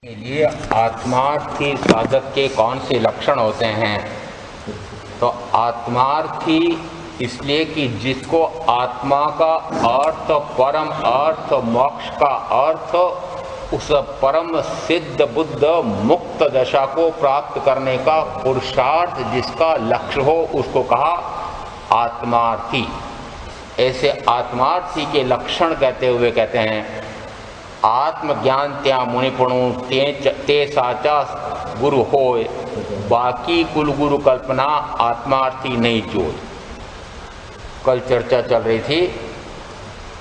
के लिए आत्मार्थी साधक के कौन से लक्षण होते हैं? तो आत्मार्थी इसलिए कि जिसको आत्मा का अर्थ, परम अर्थ, मोक्ष का अर्थ, उस परम सिद्ध बुद्ध मुक्त दशा को प्राप्त करने का पुरुषार्थ जिसका लक्ष्य हो, उसको कहा आत्मार्थी। ऐसे आत्मार्थी के लक्षण कहते हुए कहते हैं, आत्मज्ञान त्या मुनिपुणु ते साचा गुरु होय, बाकी कुल गुरु कल्पना आत्मार्थी नहीं जोय। कल चर्चा चल रही थी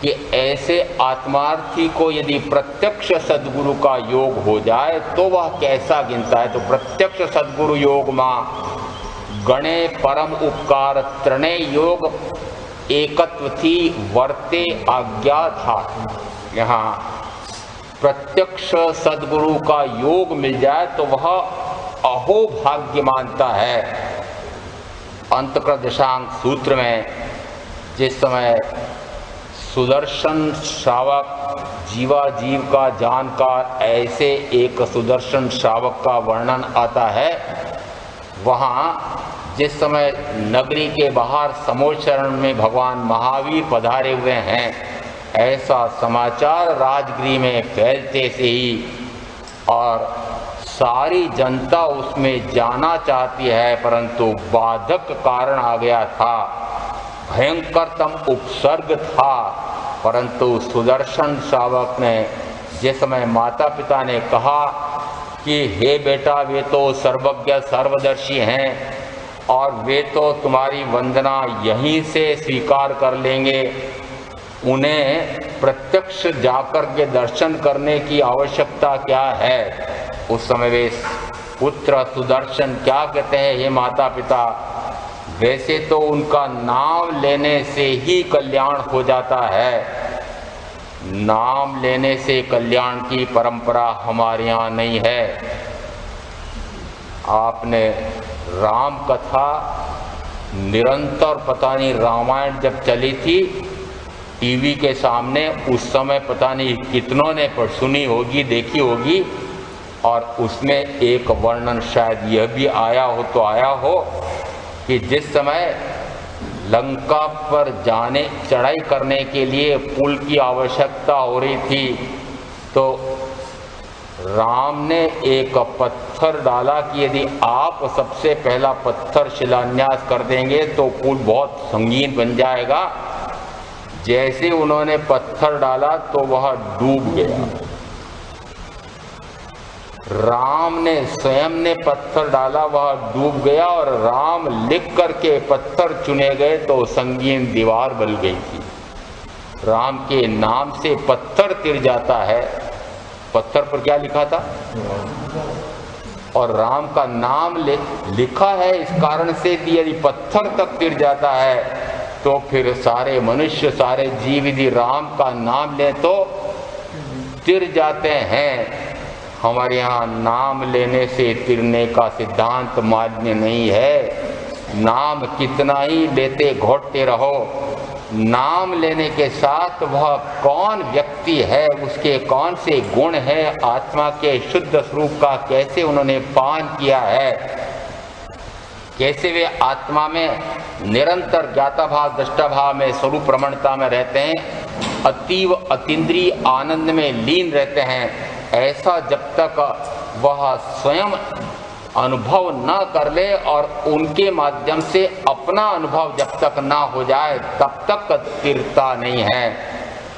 कि ऐसे आत्मार्थी को यदि प्रत्यक्ष सद्गुरु का योग हो जाए तो वह कैसा गिनता है। तो प्रत्यक्ष सद्गुरु योग मां गणे परम उपकार त्रणय योग एकत्व थी वर्ते आज्ञा था। यहाँ प्रत्यक्ष सद्गुरु का योग मिल जाए तो वह अहो भाग्य मानता है। अंतकर दशांग सूत्र में जिस समय सुदर्शन श्रावक जीवा जीव का जानकार ऐसे एक सुदर्शन श्रावक का वर्णन आता है, वहाँ जिस समय नगरी के बाहर समोचरण में भगवान महावीर पधारे हुए हैं, ऐसा समाचार राजगृह में फैलते से ही और सारी जनता उसमें जाना चाहती है, परंतु बाधक कारण आ गया था, भयंकरतम उपसर्ग था। परंतु सुदर्शन श्रावक ने जिस समय माता पिता ने कहा कि हे बेटा, वे तो सर्वज्ञ सर्वदर्शी हैं और वे तो तुम्हारी वंदना यहीं से स्वीकार कर लेंगे, उन्हें प्रत्यक्ष जाकर के दर्शन करने की आवश्यकता क्या है। उस समय वे पुत्र सुदर्शन क्या कहते हैं, हे माता पिता, वैसे तो उनका नाम लेने से ही कल्याण हो जाता है, नाम लेने से कल्याण की परंपरा हमारे यहाँ नहीं है। आपने राम कथा निरंतर, पता नहीं रामायण जब चली थी टीवी के सामने, उस समय पता नहीं कितनों ने सुनी होगी, देखी होगी, और उसमें एक वर्णन शायद यह भी आया हो तो आया हो कि जिस समय लंका पर जाने चढ़ाई करने के लिए पुल की आवश्यकता हो रही थी, तो राम ने एक पत्थर डाला कि यदि आप सबसे पहला पत्थर शिलान्यास कर देंगे तो पुल बहुत संगीन बन जाएगा। जैसे उन्होंने पत्थर डाला तो वह डूब गया। राम ने स्वयं ने पत्थर डाला, वह डूब गया, और राम लिख करके पत्थर चुने गए तो संगीन दीवार बन गई थी। राम के नाम से पत्थर तिर जाता है। पत्थर पर क्या लिखा था? और राम का नाम लिखा है, इस कारण से यदि पत्थर तक तिर जाता है तो फिर सारे मनुष्य, सारे जीव यदि राम का नाम ले तो तिर जाते हैं। हमारे यहाँ नाम लेने से तिरने का सिद्धांत मान्य नहीं है। नाम कितना ही लेते घोटते रहो, नाम लेने के साथ वह कौन व्यक्ति है, उसके कौन से गुण है, आत्मा के शुद्ध स्वरूप का कैसे उन्होंने पान किया है, कैसे वे आत्मा में निरंतर ज्ञाता भाव दृष्टा भाव में स्वरूप प्रमाणता में रहते हैं, अतीव अतीन्द्रिय आनंद में लीन रहते हैं, ऐसा जब तक वह स्वयं अनुभव न कर ले और उनके माध्यम से अपना अनुभव जब तक ना हो जाए तब तक स्थिरता नहीं है।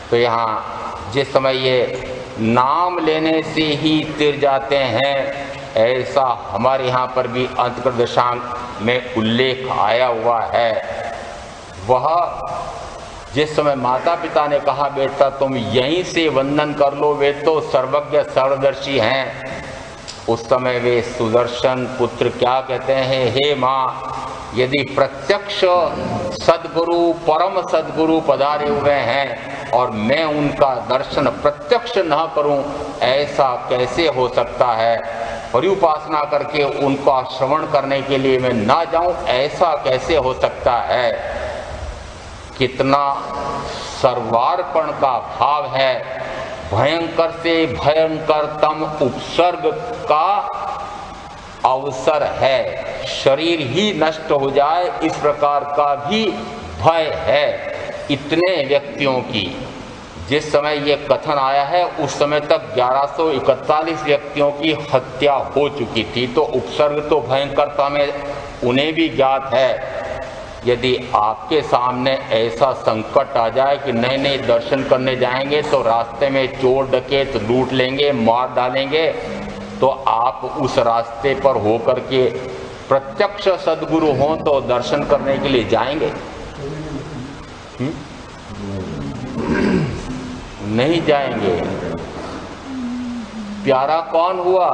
तो यहाँ जिस समय ये नाम लेने से ही तिर जाते हैं, ऐसा हमारे यहाँ पर भी अंतकर दशांग में उल्लेख आया हुआ है। वह जिस समय माता पिता ने कहा बेटा तुम यहीं से वंदन कर लो, वे तो सर्वज्ञ सर्वदर्शी हैं, उस समय वे सुदर्शन पुत्र क्या कहते हैं, हे माँ, यदि प्रत्यक्ष सद्गुरु परम सद्गुरु पधारे हुए हैं और मैं उनका दर्शन प्रत्यक्ष न करूं, ऐसा कैसे हो सकता है। परिउपासना करके उनका श्रवण करने के लिए मैं ना जाऊं, ऐसा कैसे हो सकता है। कितना सर्वार्पण का भाव है, भयंकर से भयंकरतम उपसर्ग का अवसर है। शरीर ही नष्ट हो जाए इस प्रकार का भी भय है। इतने व्यक्तियों की जिस समय ये कथन आया है उस समय तक 1141 व्यक्तियों की हत्या हो चुकी थी। तो उपसर्ग तो भयंकरता में उन्हें भी ज्ञात है। यदि आपके सामने ऐसा संकट आ जाए कि नहीं नहीं दर्शन करने जाएंगे तो रास्ते में चोर डकैत लूट लेंगे, मार डालेंगे, तो आप उस रास्ते पर होकर के प्रत्यक्ष सद्गुरु हों तो दर्शन करने के लिए जाएंगे? नहीं जाएंगे। प्यारा कौन हुआ?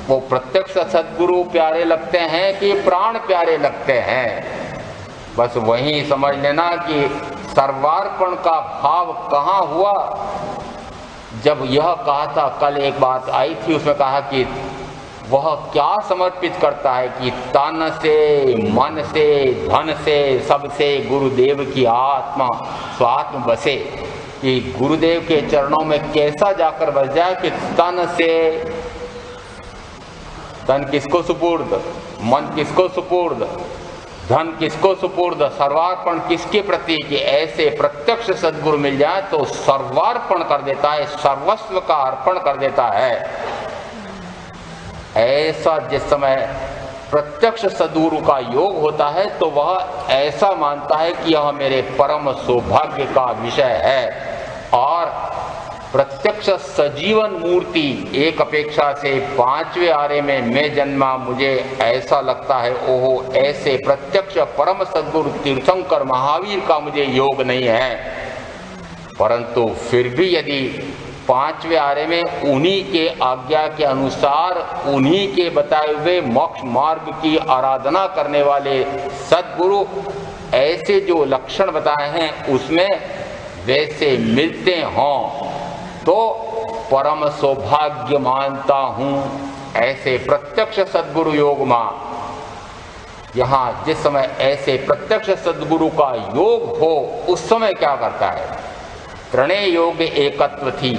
वो प्रत्यक्ष सद्गुरु प्यारे लगते हैं कि प्राण प्यारे लगते हैं? बस वही समझ लेना कि सर्वार्पण का भाव कहाँ हुआ। जब यह कहा था, कल एक बात आई थी उसमें कहा कि वह क्या समर्पित करता है कि तन से, मन से, धन से, सबसे गुरुदेव की आत्मा स्वात्म बसे। कि गुरुदेव के चरणों में कैसा जाकर बस जाए कि तन से, तन किसको सुपुर्द, मन किसको सुपुर्द, धन किसको सुपुर्द, सर्वार्पण किसके प्रति? कि ऐसे प्रत्यक्ष सद्गुरु मिल जाए तो सर्वार्पण कर देता है, सर्वस्व का अर्पण कर देता है। ऐसा जिस समय प्रत्यक्ष सद्गुरु का योग होता है तो वह ऐसा मानता है कि यह मेरे परम सौभाग्य का विषय है। और प्रत्यक्ष सजीवन मूर्ति एक अपेक्षा से 5वें आरे में मैं जन्मा, मुझे ऐसा लगता है ओहो ऐसे प्रत्यक्ष परम सद्गुरु तीर्थंकर महावीर का मुझे योग नहीं है। परंतु फिर भी यदि 5वें आरे में उन्हीं के आज्ञा के अनुसार, उन्हीं के बताए हुए मोक्ष मार्ग की आराधना करने वाले सद्गुरु ऐसे जो लक्षण बताए हैं उसमें वैसे मिलते हों तो परम सौभाग्य मानता हूँ। ऐसे प्रत्यक्ष सद्गुरु योग मां, यहाँ जिस समय ऐसे प्रत्यक्ष सद्गुरु का योग हो उस समय क्या करता है? त्रणेय योग एकत्व थी।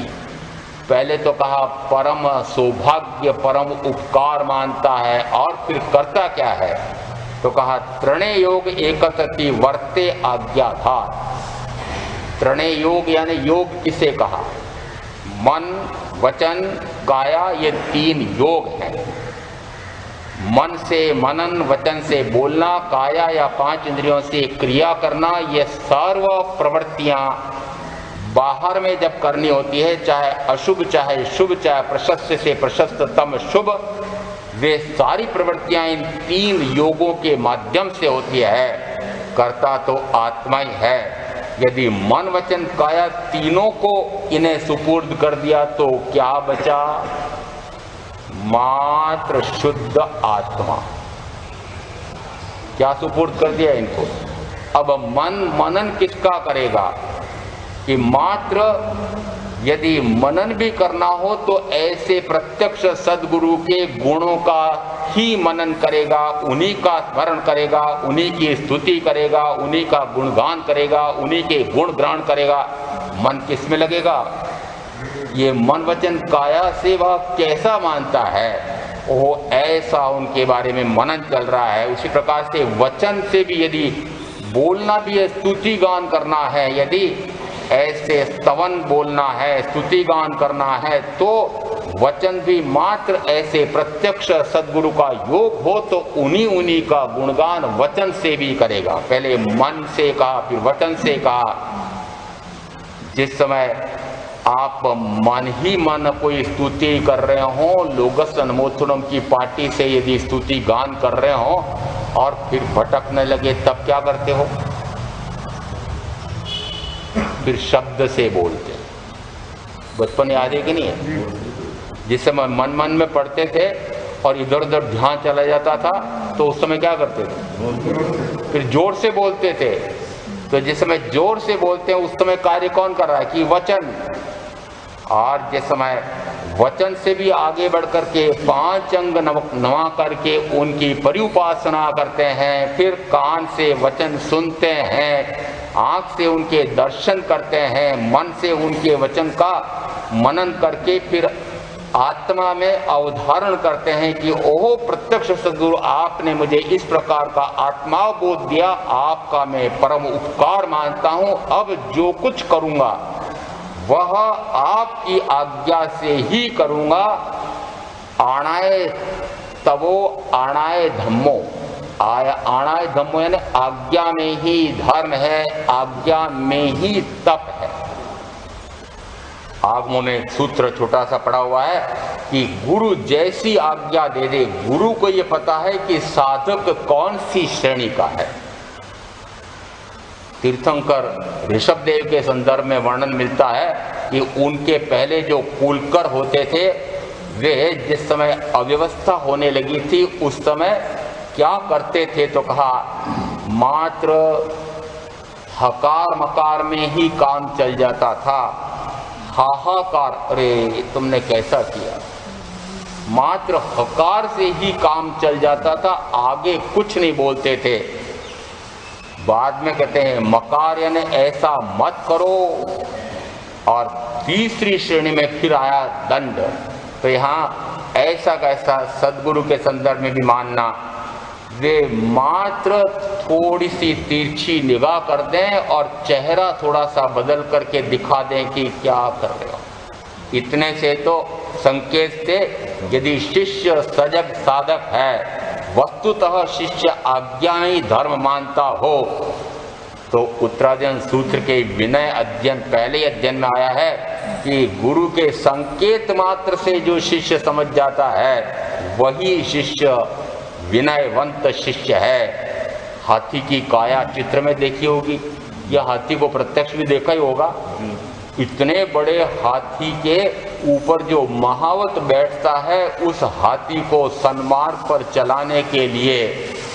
पहले तो कहा परम सौभाग्य, परम उपकार मानता है, और फिर करता क्या है? तो कहा त्रणेय योग एकत्व थी वर्ते आज्ञा था। त्रणेय योग यानी योग किसे कहा? मन, वचन, काया, ये 3 योग हैं। मन से मनन, वचन से बोलना, काया या 5 इंद्रियों से क्रिया करना, ये सर्व प्रवृत्तियां बाहर में जब करनी होती है, चाहे अशुभ चाहे शुभ, चाहे प्रशस्त से प्रशस्ततम शुभ, वे सारी प्रवृत्तियां इन 3 योगों के माध्यम से होती है। करता तो आत्मा ही है। यदि मन, वचन, काया तीनों को इन्हें सुपुर्द कर दिया तो क्या बचा? मात्र शुद्ध आत्मा। क्या सुपुर्द कर दिया इनको? अब मन मनन किसका करेगा? कि मात्र यदि मनन भी करना हो तो ऐसे प्रत्यक्ष सद्गुरु के गुणों का ही मनन करेगा, उन्हीं का स्मरण करेगा, उन्हीं की स्तुति करेगा, उन्हीं का गुणगान करेगा, उन्हीं के गुण ग्रहण करेगा। मन किस में लगेगा? ये मन, वचन, काया से वह कैसा मानता है, वो ऐसा उनके बारे में मनन चल रहा है। उसी प्रकार से वचन से भी यदि बोलना भी है, स्तुति गान करना है, यदि ऐसे स्तवन बोलना है, स्तुति गान करना है, तो वचन भी मात्र ऐसे प्रत्यक्ष सद्गुरु का योग हो तो उन्हीं का गुणगान वचन से भी करेगा। पहले मन से कहा, फिर वचन से कहा। जिस समय आप मन ही मन कोई स्तुति कर रहे हो, लोगस अनमोथुनम की पार्टी से यदि स्तुति गान कर रहे हो और फिर भटकने लगे, तब क्या करते हो? फिर शब्द से बोलते। बचपन याद है कि नहीं है? जिस समय मन में पढ़ते थे और इधर उधर ध्यान चला जाता था तो उस समय क्या करते थे? फिर जोर से बोलते थे। तो जिस समय जोर से बोलते हैं उस समय कार्य कौन कर रहा है? कि वचन। और जिस समय वचन से भी आगे बढ़ करके 5 अंग नवा करके उनकी परिउपासना करते हैं, फिर कान से वचन सुनते हैं, आँख से उनके दर्शन करते हैं, मन से उनके वचन का मनन करके फिर आत्मा में अवधारण करते हैं कि ओहो प्रत्यक्ष सद्गुरु, आपने मुझे इस प्रकार का आत्माबोध दिया, आपका मैं परम उपकार मानता हूँ। अब जो कुछ करूँगा वह आपकी आज्ञा से ही करूँगा। आणाय तवो आणाय धम्मो, आणाय धम्मो यानी आज्ञा में ही धर्म है, आज्ञा में ही तप है। आगमों ने सूत्र छोटा सा पढ़ा हुआ है कि गुरु जैसी आज्ञा दे दे, गुरु को ये पता है कि साधक कौन सी श्रेणी का है। तीर्थंकर ऋषभदेव के संदर्भ में वर्णन मिलता है कि उनके पहले जो कुलकर होते थे वे जिस समय अव्यवस्था होने लगी थी उस समय क्या करते थे, तो कहा मात्र हकार मकार में ही काम चल जाता था। हाहाकार, अरे तुमने कैसा किया, मात्र हकार से ही काम चल जाता था, आगे कुछ नहीं बोलते थे। बाद में कहते हैं मकार यानी ऐसा मत करो, और तीसरी श्रेणी में फिर आया दंड। तो यहाँ ऐसा कैसा सदगुरु के संदर्भ में भी मानना, वे मात्र थोड़ी सी तिरछी निगाह कर दें और चेहरा थोड़ा सा बदल करके दिखा दें कि क्या कर रहे हो, इतने से तो संकेत थे। यदि शिष्य सजग साधक है, वस्तुतः शिष्य आज्ञा ही धर्म मानता हो, तो उत्तरायण सूत्र के विनय अध्ययन पहले अध्ययन में आया है कि गुरु के संकेत मात्र से जो शिष्य समझ जाता है वही शिष्य विनयवंत शिष्य है। हाथी की काया चित्र में देखी होगी, या हाथी को प्रत्यक्ष भी देखा ही होगा। इतने बड़े हाथी के ऊपर जो महावत बैठता है, उस हाथी को सन्मार्ग पर चलाने के लिए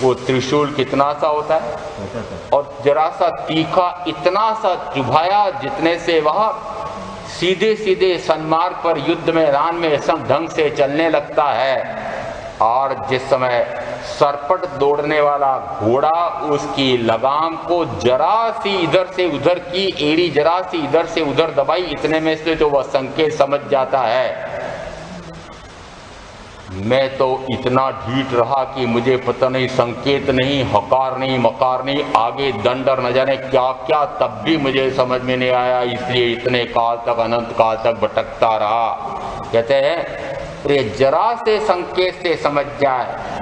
वो त्रिशूल कितना सा होता है, और जरा सा तीखा इतना सा चुभाया जितने से वह सीधे सीधे सन्मार्ग पर युद्ध मैदान में सब ढंग से चलने लगता है। और जिस समय सरपट दौड़ने वाला घोड़ा उसकी लगाम को जरा सी इधर से उधर की, एड़ी जरा सी इधर से उधर दबाई, इतने में से तो वह संकेत समझ जाता है। मैं तो इतना ढीठ रहा कि मुझे पता नहीं, संकेत नहीं, हकार नहीं, मकार नहीं, आगे दंडर न जाने क्या क्या, तब भी मुझे समझ में नहीं आया, इसलिए इतने काल तक, अनंत काल तक भटकता रहा। कहते हैं जरा से संकेत से समझ जाए।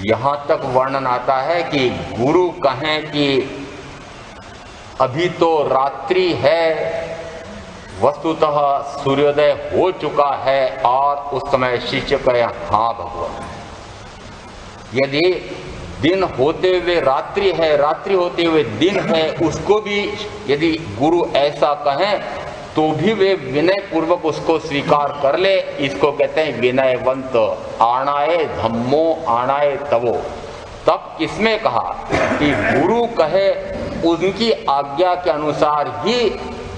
यहाँ तक वर्णन आता है कि गुरु कहें कि अभी तो रात्रि है, वस्तुतः सूर्योदय हो चुका है, और उस समय शिष्य कहे हाँ भगवान। यदि दिन होते हुए रात्रि है, रात्रि होते हुए दिन है, उसको भी यदि गुरु ऐसा कहें तो भी वे विनय पूर्वक उसको स्वीकार कर ले। इसको कहते हैं विनयवंत। आणाए धम्मो आणाए तवो, तब किसमें कहा कि गुरु कहे उनकी आज्ञा के अनुसार ही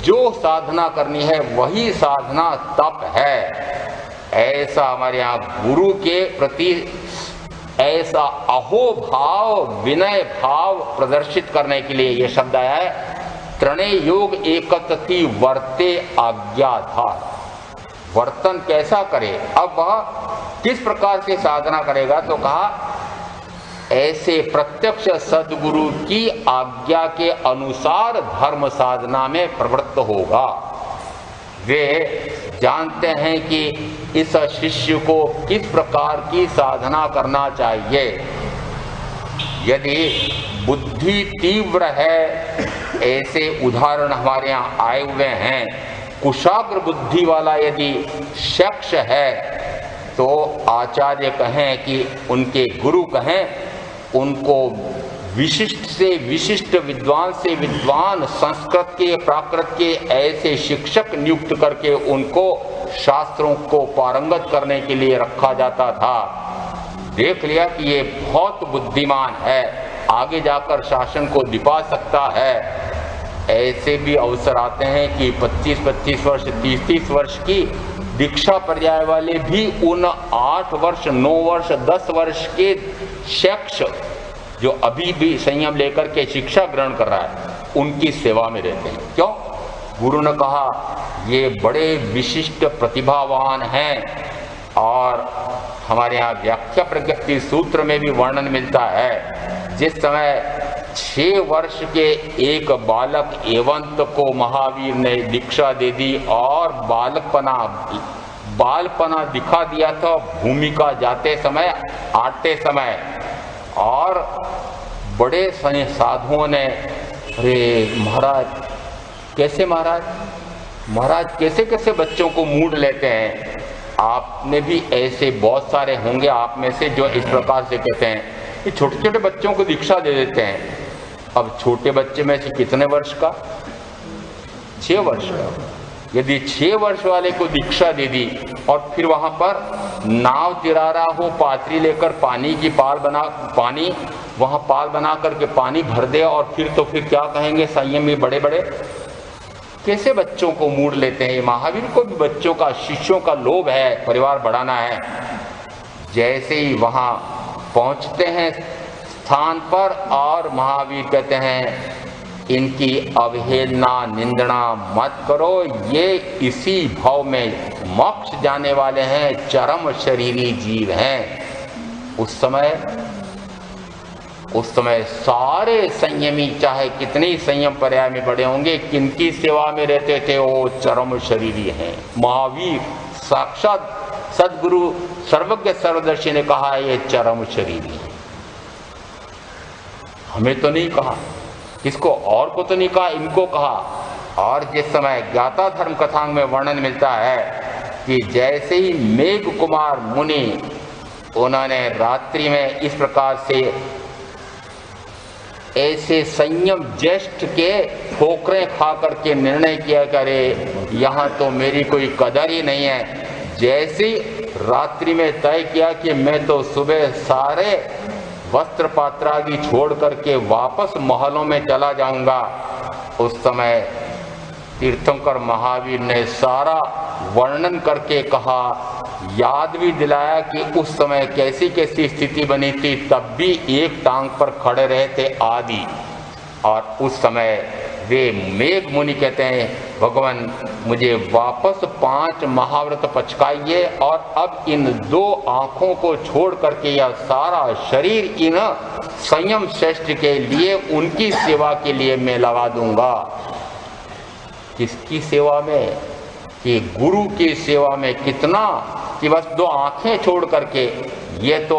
जो साधना करनी है वही साधना तप है। ऐसा हमारे यहाँ गुरु के प्रति ऐसा अहोभाव, विनय भाव प्रदर्शित करने के लिए ये शब्द आया है। त्रणेय योग एकत्ति वर्ते आज्ञा था। वर्तन कैसा करे, अब वह किस प्रकार से साधना करेगा, तो कहा ऐसे प्रत्यक्ष सद्गुरु की आज्ञा के अनुसार धर्म साधना में प्रवृत्त होगा। वे जानते हैं कि इस शिष्य को किस प्रकार की साधना करना चाहिए। यदि बुद्धि तीव्र है, ऐसे उदाहरण हमारे यहाँ आए हुए हैं, कुशाग्र बुद्धि वाला यदि शख्स है तो आचार्य कहें कि उनके गुरु कहें उनको विशिष्ट से विशिष्ट, विद्वान से विद्वान, संस्कृत के प्राकृत के ऐसे शिक्षक नियुक्त करके उनको शास्त्रों को पारंगत करने के लिए रखा जाता था। देख लिया कि ये बहुत बुद्धिमान है, आगे जाकर शासन को दिपा सकता है। ऐसे भी अवसर आते हैं कि 25-25 वर्ष, 30-30 वर्ष की दीक्षा पर्याय वाले भी उन 8 वर्ष, 9 वर्ष, 10 वर्ष के शख्स जो अभी भी संयम लेकर के शिक्षा ग्रहण कर रहा है, उनकी सेवा में रहते हैं। क्यों? गुरु ने कहा ये बड़े विशिष्ट प्रतिभावान हैं, और हमारे यहाँ व्याख्या प्रज्ञप्ति सूत्र में भी वर्णन मिलता है। जिस समय 6 वर्ष के एक बालक एवंत को महावीर ने दीक्षा दे दी और बालपना दिखा दिया था भूमिका जाते समय, आते समय, और बड़े साधुओं ने, अरे महाराज कैसे महाराज कैसे कैसे बच्चों को मूड लेते हैं। आपने भी ऐसे बहुत सारे होंगे आप में से जो इस प्रकार से कहते हैं कि छोटे छोटे बच्चों को दीक्षा दे देते हैं। अब छोटे बच्चे में से कितने वर्ष का? 6 वर्ष का। यदि 6 वर्ष वाले को दीक्षा दे दी और फिर वहां पर नाव तिरा रहा हो, पात्री लेकर पानी की पाल बना करके पानी भर दे, और फिर क्या कहेंगे संयमी बड़े बड़े, कैसे बच्चों को मूड लेते हैं। महावीर को भी बच्चों का, शिष्यों का लोभ है, परिवार बढ़ाना है। जैसे ही वहां पहुंचते हैं स्थान पर, और महावीर कहते हैं इनकी अवहेलना निंदना मत करो, ये इसी भाव में मोक्ष जाने वाले हैं, चरम शरीरी जीव हैं। उस समय सारे संयमी, चाहे कितने ही संयम पर्याय में बड़े होंगे, किनकी सेवा में रहते थे, वो चरम शरीरी हैं। महावीर साक्षात सदगुरु सर्वज्ञ सर्वदर्शी ने कहा ये चरम शरीरी है। हमें तो नहीं कहा, किसको और को तो नहीं कहा, इनको कहा। और जिस समय ज्ञाता धर्म कथांग में वर्णन मिलता है कि जैसे ही मेघ कुमार मुनि, उन्होंने रात्रि में इस प्रकार से ऐसे संयम ज्येष्ठ के ठोकरें खा करके निर्णय किया कि अरे यहाँ तो मेरी कोई कदर ही नहीं है। जैसे रात्रि में तय किया कि मैं तो सुबह सारे वस्त्र पात्रादि छोड़ करके वापस महलों में चला जाऊंगा, उस समय तीर्थंकर महावीर ने सारा वर्णन करके कहा, याद भी दिलाया कि उस समय कैसी कैसी स्थिति बनी थी, तब भी एक टांग पर खड़े रहे थे आदि। और उस समय वे मेघ मुनि कहते हैं, भगवान मुझे वापस 5 महाव्रत पचकाइए, और अब इन 2 आंखों को छोड़ करके यह सारा शरीर इन संयम श्रेष्ठ के लिए, उनकी सेवा के लिए मैं लगा दूंगा। किसकी सेवा में? कि गुरु की सेवा में। कितना कि बस 2 आंखें छोड़ करके, ये तो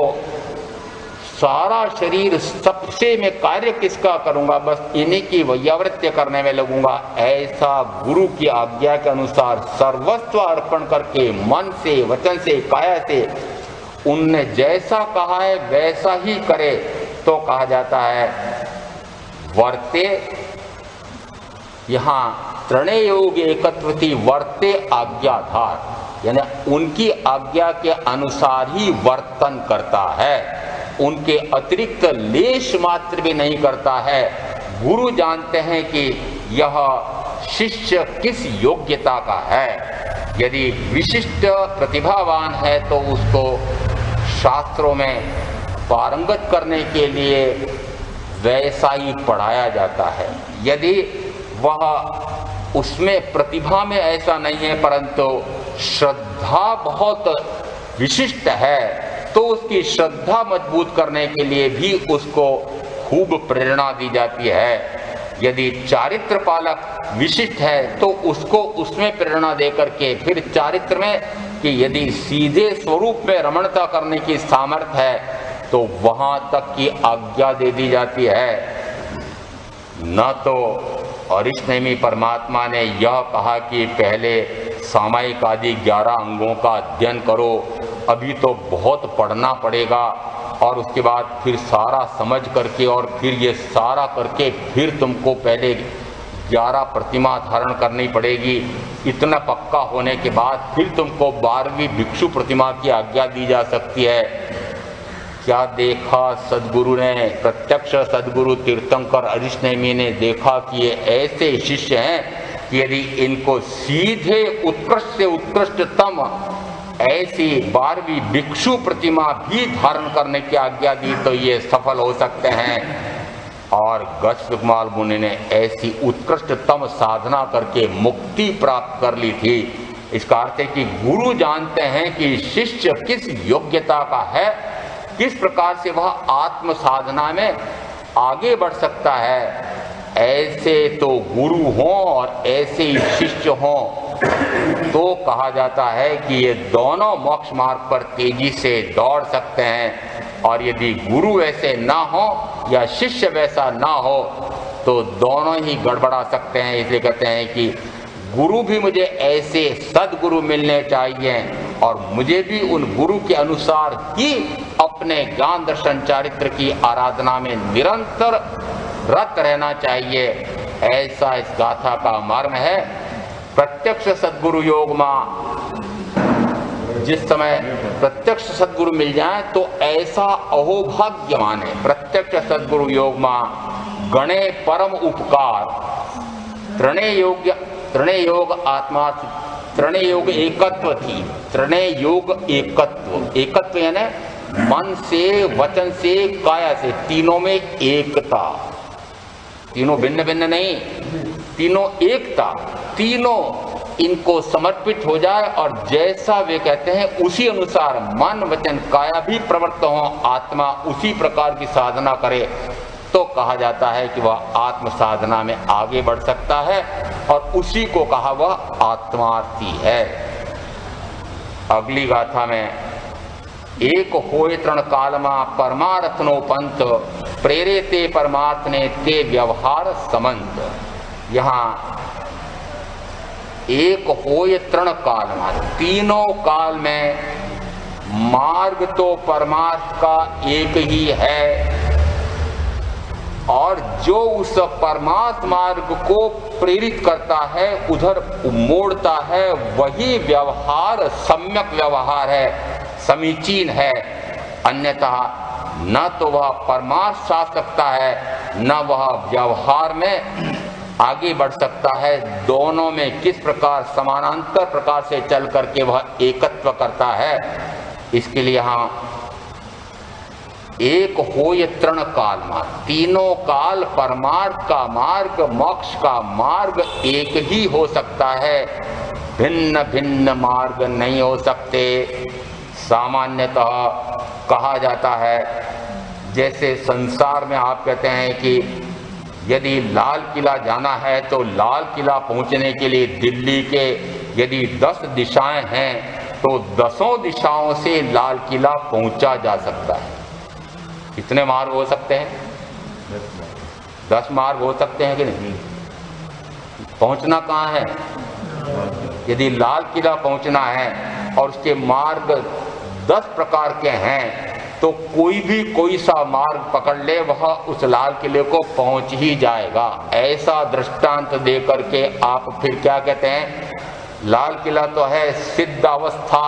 सारा शरीर, सबसे मैं कार्य किसका करूंगा, बस इन्हीं की वैयावृत्य करने में लगूंगा। ऐसा गुरु की आज्ञा के अनुसार सर्वस्व अर्पण करके मन से, वचन से, काया से, उनने जैसा कहा है वैसा ही करे। तो कहा जाता है वर्ते, यहाँ त्रणय योग एकत्वति वर्ते आज्ञाधार, यानी उनकी आज्ञा के अनुसार ही वर्तन करता है, उनके अतिरिक्त लेश मात्र भी नहीं करता है। गुरु जानते हैं कि यह शिष्य किस योग्यता का है। यदि विशिष्ट प्रतिभावान है तो उसको शास्त्रों में पारंगत करने के लिए वैसा ही पढ़ाया जाता है। यदि वह उसमें प्रतिभा में ऐसा नहीं है परंतु श्रद्धा बहुत विशिष्ट है, तो उसकी श्रद्धा मजबूत करने के लिए भी उसको खूब प्रेरणा दी जाती है। यदि चारित्र पालक विशिष्ट है तो उसको उसमें प्रेरणा दे करके फिर चारित्र में कि यदि सीधे स्वरूप में रमणता करने की सामर्थ्य है तो वहां तक की आज्ञा दे दी जाती है। न तो अरिष्टनेमी परमात्मा ने यह कहा कि पहले सामायिक आदि 11 अंगों का अध्ययन करो, अभी तो बहुत पढ़ना पड़ेगा और उसके बाद फिर सारा समझ करके और फिर ये सारा करके फिर तुमको पहले 11 प्रतिमा धारण करनी पड़ेगी। इतना पक्का होने के बाद फिर तुमको 12वीं भिक्षु प्रतिमा की आज्ञा दी जा सकती है। क्या देखा सदगुरु ने, प्रत्यक्ष सदगुरु तीर्थंकर अरिष्टनेमी ने देखा कि ये ऐसे शिष्य हैं कि यदि इनको सीधे उत्कृष्ट से उत्कृष्टतम ऐसी 12वीं भिक्षु प्रतिमा भी धारण करने की आज्ञा दी तो ये सफल हो सकते हैं। और गच्छमाल मुनि ने ऐसी उत्कृष्टतम साधना करके मुक्ति प्राप्त कर ली थी। इसका अर्थ है कि गुरु जानते हैं कि शिष्य किस योग्यता का है, किस प्रकार से वह आत्म साधना में आगे बढ़ सकता है। ऐसे तो गुरु हों और ऐसे ही शिष्य हों तो कहा जाता है कि ये दोनों मोक्ष मार्ग पर तेजी से दौड़ सकते हैं। और यदि गुरु ऐसे ना हो या शिष्य वैसा ना हो तो दोनों ही गड़बड़ा सकते हैं। इसलिए कहते हैं कि गुरु भी मुझे ऐसे सद्गुरु मिलने चाहिए और मुझे भी उन गुरु के अनुसार ही अपने ज्ञान दर्शन चारित्र की आराधना में निरंतर रत रहना चाहिए। ऐसा इस गाथा का मर्म है। प्रत्यक्ष सद्गुरु योग में जिस समय प्रत्यक्ष सद्गुरु मिल जाए तो ऐसा अहोभाग्य माने। प्रत्यक्ष सद्गुरु योग में गणे परम उपकार, त्रणय योग आत्मा, त्रणय योग एकत्व थी। त्रणय योग एकत्व यानी मन से, वचन से, काया से, तीनों में एकता। तीनों भिन्न भिन्न नहीं, तीनों एकता। तीनों इनको समर्पित हो जाए और जैसा वे कहते हैं उसी अनुसार मन वचन काया भी प्रवृत्त हो, आत्मा उसी प्रकार की साधना करे तो कहा जाता है कि वह आत्म साधना में आगे बढ़ सकता है और उसी को कहा वह आत्मार्थी है। अगली गाथा में एक होय तृण कालमा परमारथनो पंथ प्रेरेते परमार्थ ने ते व्यवहार समंत। यहाँ एक होय तृण कालमा, तीनों काल में मार्ग तो परमार्थ का एक ही है और जो उस परमार्थ मार्ग को प्रेरित करता है, उधर मोड़ता है, वही व्यवहार सम्यक व्यवहार है, समीचीन है। अन्यथा न तो वह परमार्थ साध सकता है न वह व्यवहार में आगे बढ़ सकता है। दोनों में किस प्रकार समानांतर प्रकार से चल करके वह एकत्व करता है, इसके लिए यहाँ एक होय तृण काल में, तीनों काल परमार्थ का मार्ग, मोक्ष का मार्ग एक ही हो सकता है, भिन्न भिन्न मार्ग नहीं हो सकते। सामान्यतः कहा जाता है, जैसे संसार में आप कहते हैं कि यदि लाल किला जाना है तो लाल किला पहुंचने के लिए दिल्ली के यदि 10 दिशाएं हैं तो 10 दिशाओं से लाल किला पहुंचा जा सकता है। कितने मार्ग हो सकते हैं? 10 मार्ग हो सकते हैं कि नहीं? पहुंचना कहाँ है? यदि लाल किला पहुंचना है और उसके मार्ग 10 प्रकार के हैं तो कोई भी कोई सा मार्ग पकड़ ले वह उस लाल किले को पहुंच ही जाएगा। ऐसा दृष्टांत दे करके आप फिर क्या कहते हैं, लाल किला तो है सिद्ध अवस्था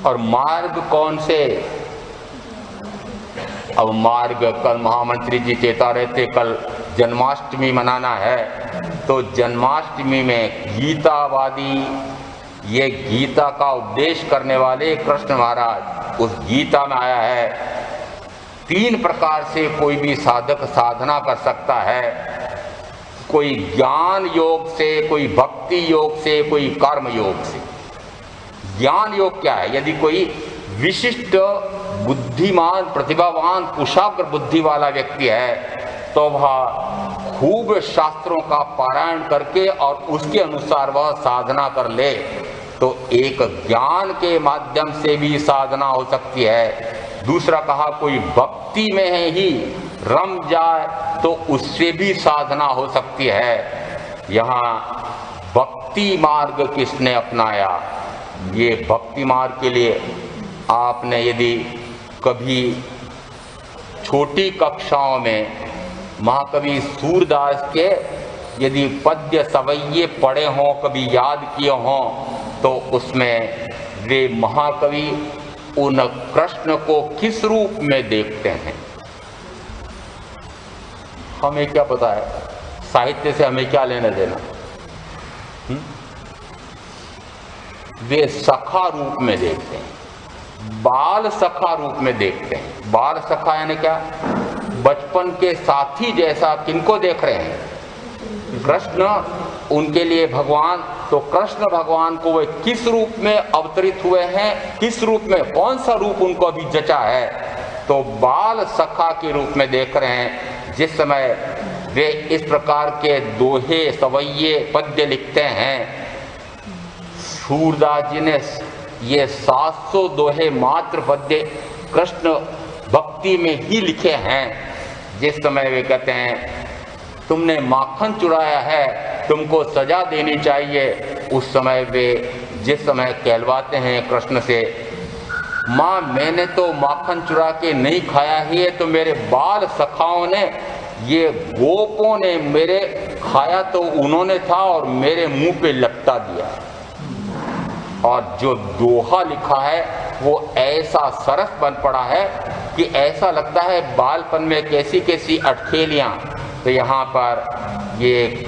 और मार्ग कौन से? अब मार्ग, कल महामंत्री जी चेता रहे थे कल जन्माष्टमी मनाना है, तो जन्माष्टमी में गीतावादी, ये गीता का उपदेश करने वाले कृष्ण महाराज उस गीता में आया है 3 प्रकार से कोई भी साधक साधना कर सकता है। कोई ज्ञान योग से, कोई भक्ति योग से, कोई कर्म योग से। ज्ञान योग क्या है? यदि कोई विशिष्ट बुद्धिमान प्रतिभावान कुशाग्र बुद्धि वाला व्यक्ति है तो वह खूब शास्त्रों का पारायण करके और उसके अनुसार वह साधना कर ले तो एक ज्ञान के माध्यम से भी साधना हो सकती है। दूसरा कहा कोई भक्ति में है ही रम जाए तो उससे भी साधना हो सकती है। यहाँ भक्ति मार्ग किसने अपनाया? ये भक्ति मार्ग के लिए आपने यदि कभी छोटी कक्षाओं में महाकवि सूरदास के यदि पद्य सवैये पढ़े हों, कभी याद किए हों, तो उसमें वे महाकवि उन कृष्ण को किस रूप में देखते हैं? हमें क्या पता है, साहित्य से हमें क्या लेना देना। वे सखा रूप में देखते हैं, बाल सखा रूप में देखते हैं। बाल सखा यानी क्या? बचपन के साथी जैसा किनको देख रहे हैं? कृष्ण उनके लिए भगवान। तो कृष्ण भगवान को वे किस रूप में अवतरित हुए हैं, किस रूप में, कौन सा रूप उनको अभी जचा है? तो बाल सखा के रूप में देख रहे हैं। जिस समय वे इस प्रकार के दोहे सवैये पद्य लिखते हैं, सूरदास जी ने ये 700 दोहे मात्र पद्य कृष्ण भक्ति में ही लिखे हैं। जिस समय वे कहते हैं तुमने माखन चुराया है, तुमको सजा देनी चाहिए, उस समय वे जिस समय कहलवाते हैं कृष्ण से, माँ मैंने तो माखन चुरा के नहीं खाया ही है, तो मेरे बाल सखाओं ने, ये गोपों ने मेरे खाया तो उन्होंने था और मेरे मुंह पे लपटा दिया। और जो दोहा लिखा है वो ऐसा सरस बन पड़ा है कि ऐसा लगता है बालपन में कैसी कैसी अटखेलियां। तो यहाँ पर ये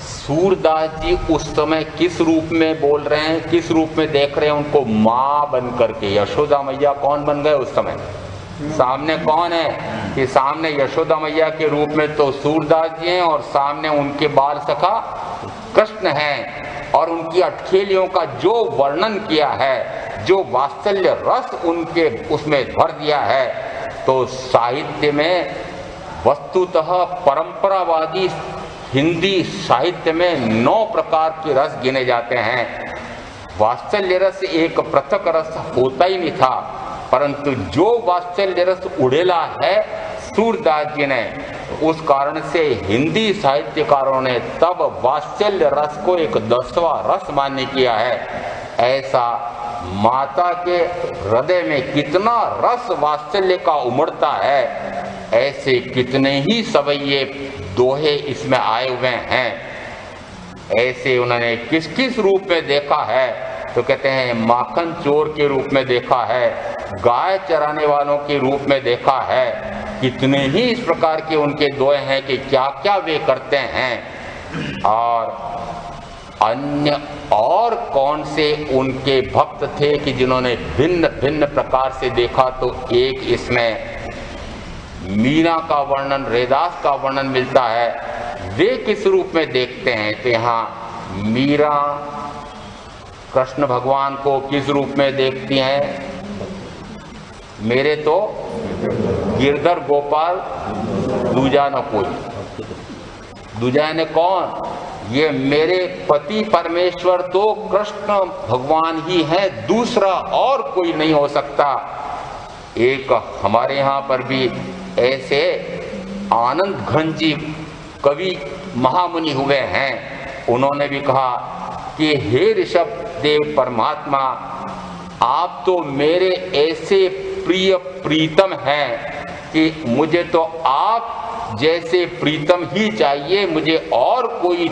सूरदास जी उस समय किस रूप में बोल रहे हैं, किस रूप में देख रहे हैं उनको? माँ बन करके। यशोदा मैया कौन बन गए उस समय? सामने कौन है कि सामने यशोदा मैया के रूप में तो सूरदास जी हैं और सामने उनके बाल सखा कृष्ण हैं। और उनकी अटखेलियों का जो वर्णन किया है, जो वात्सल्य रस उनके उसमें भर दिया है, तो साहित्य में वस्तुतः परंपरावादी हिंदी साहित्य में 9 प्रकार के रस गिने जाते हैं। वात्सल्य रस एक पृथक रस होता ही नहीं था, परंतु जो वात्सल्य रस उड़ेला है सूरदास जी ने, उस कारण से हिंदी साहित्यकारों ने तब वात्सल्य रस को एक 10वां रस मान्य किया है। ऐसा माता के हृदय में कितना रस वात्सल्य का उमड़ता है, ऐसे कितने ही सवैये दोहे इसमें आए हुए हैं। ऐसे उन्होंने किस किस रूप में देखा है? तो कहते हैं माखन चोर के रूप में देखा है, गाय चराने वालों के रूप में देखा है। कितने ही इस प्रकार के उनके दोहे हैं कि क्या क्या वे करते हैं। और अन्य और कौन से उनके भक्त थे कि जिन्होंने भिन्न भिन्न प्रकार से देखा? तो एक इसमें मीरा का वर्णन, रैदास का वर्णन मिलता है। वे किस रूप में देखते हैं? तो यहाँ मीरा कृष्ण भगवान को किस रूप में देखती हैं? मेरे तो गिरधर गोपाल दूजा न कोई। दूजा ने कौन? ये मेरे पति परमेश्वर तो कृष्ण भगवान ही हैं, दूसरा और कोई नहीं हो सकता। एक हमारे यहाँ पर भी ऐसे आनंद घन जी कवि महामुनि हुए हैं, उन्होंने भी कहा कि हे ऋषभ देव परमात्मा, आप तो मेरे ऐसे प्रिय प्रीतम हैं कि मुझे तो आप जैसे प्रीतम ही चाहिए, मुझे और कोई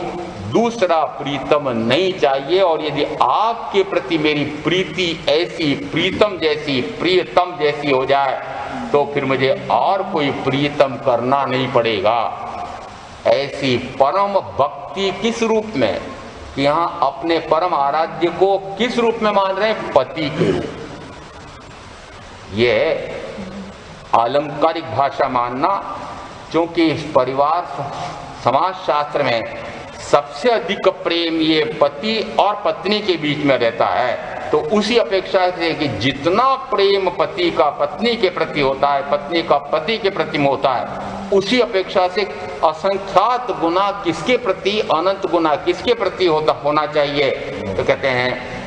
दूसरा प्रीतम नहीं चाहिए। और यदि आपके प्रति मेरी प्रीति ऐसी प्रीतम जैसी, प्रियतम जैसी हो जाए, तो फिर मुझे और कोई प्रियतम करना नहीं पड़ेगा। ऐसी परम भक्ति किस रूप में? कि यहाँ अपने परम आराध्य को किस रूप में मान रहे हैं? पति के रूप। ये आलंकारिक भाषा मानना, क्योंकि इस परिवार समाज शास्त्र में सबसे अधिक प्रेम ये पति और पत्नी के बीच में रहता है। तो उसी अपेक्षा से कि जितना प्रेम पति का पत्नी के प्रति होता है, पत्नी का पति के प्रति होता है, उसी अपेक्षा से असंख्यात गुना किसके प्रति, अनंत गुना किसके प्रति होना चाहिए? तो कहते हैं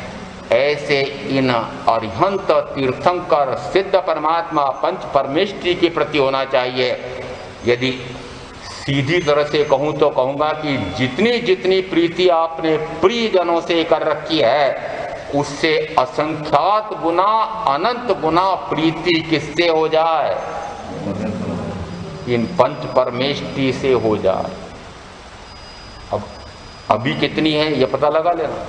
ऐसे इन अरिहंत तीर्थंकर सिद्ध परमात्मा पंच परमेष्टि के प्रति होना चाहिए। यदि सीधी तरह से कहूँ तो कहूँगा कि जितनी जितनी प्रीति आपने प्रियजनों से कर रखी है, उससे असंख्यात गुना, अनंत गुना प्रीति किससे हो जाए? इन पंच परमेष्टि से हो जाए। अब अभी कितनी है ये पता लगा लेना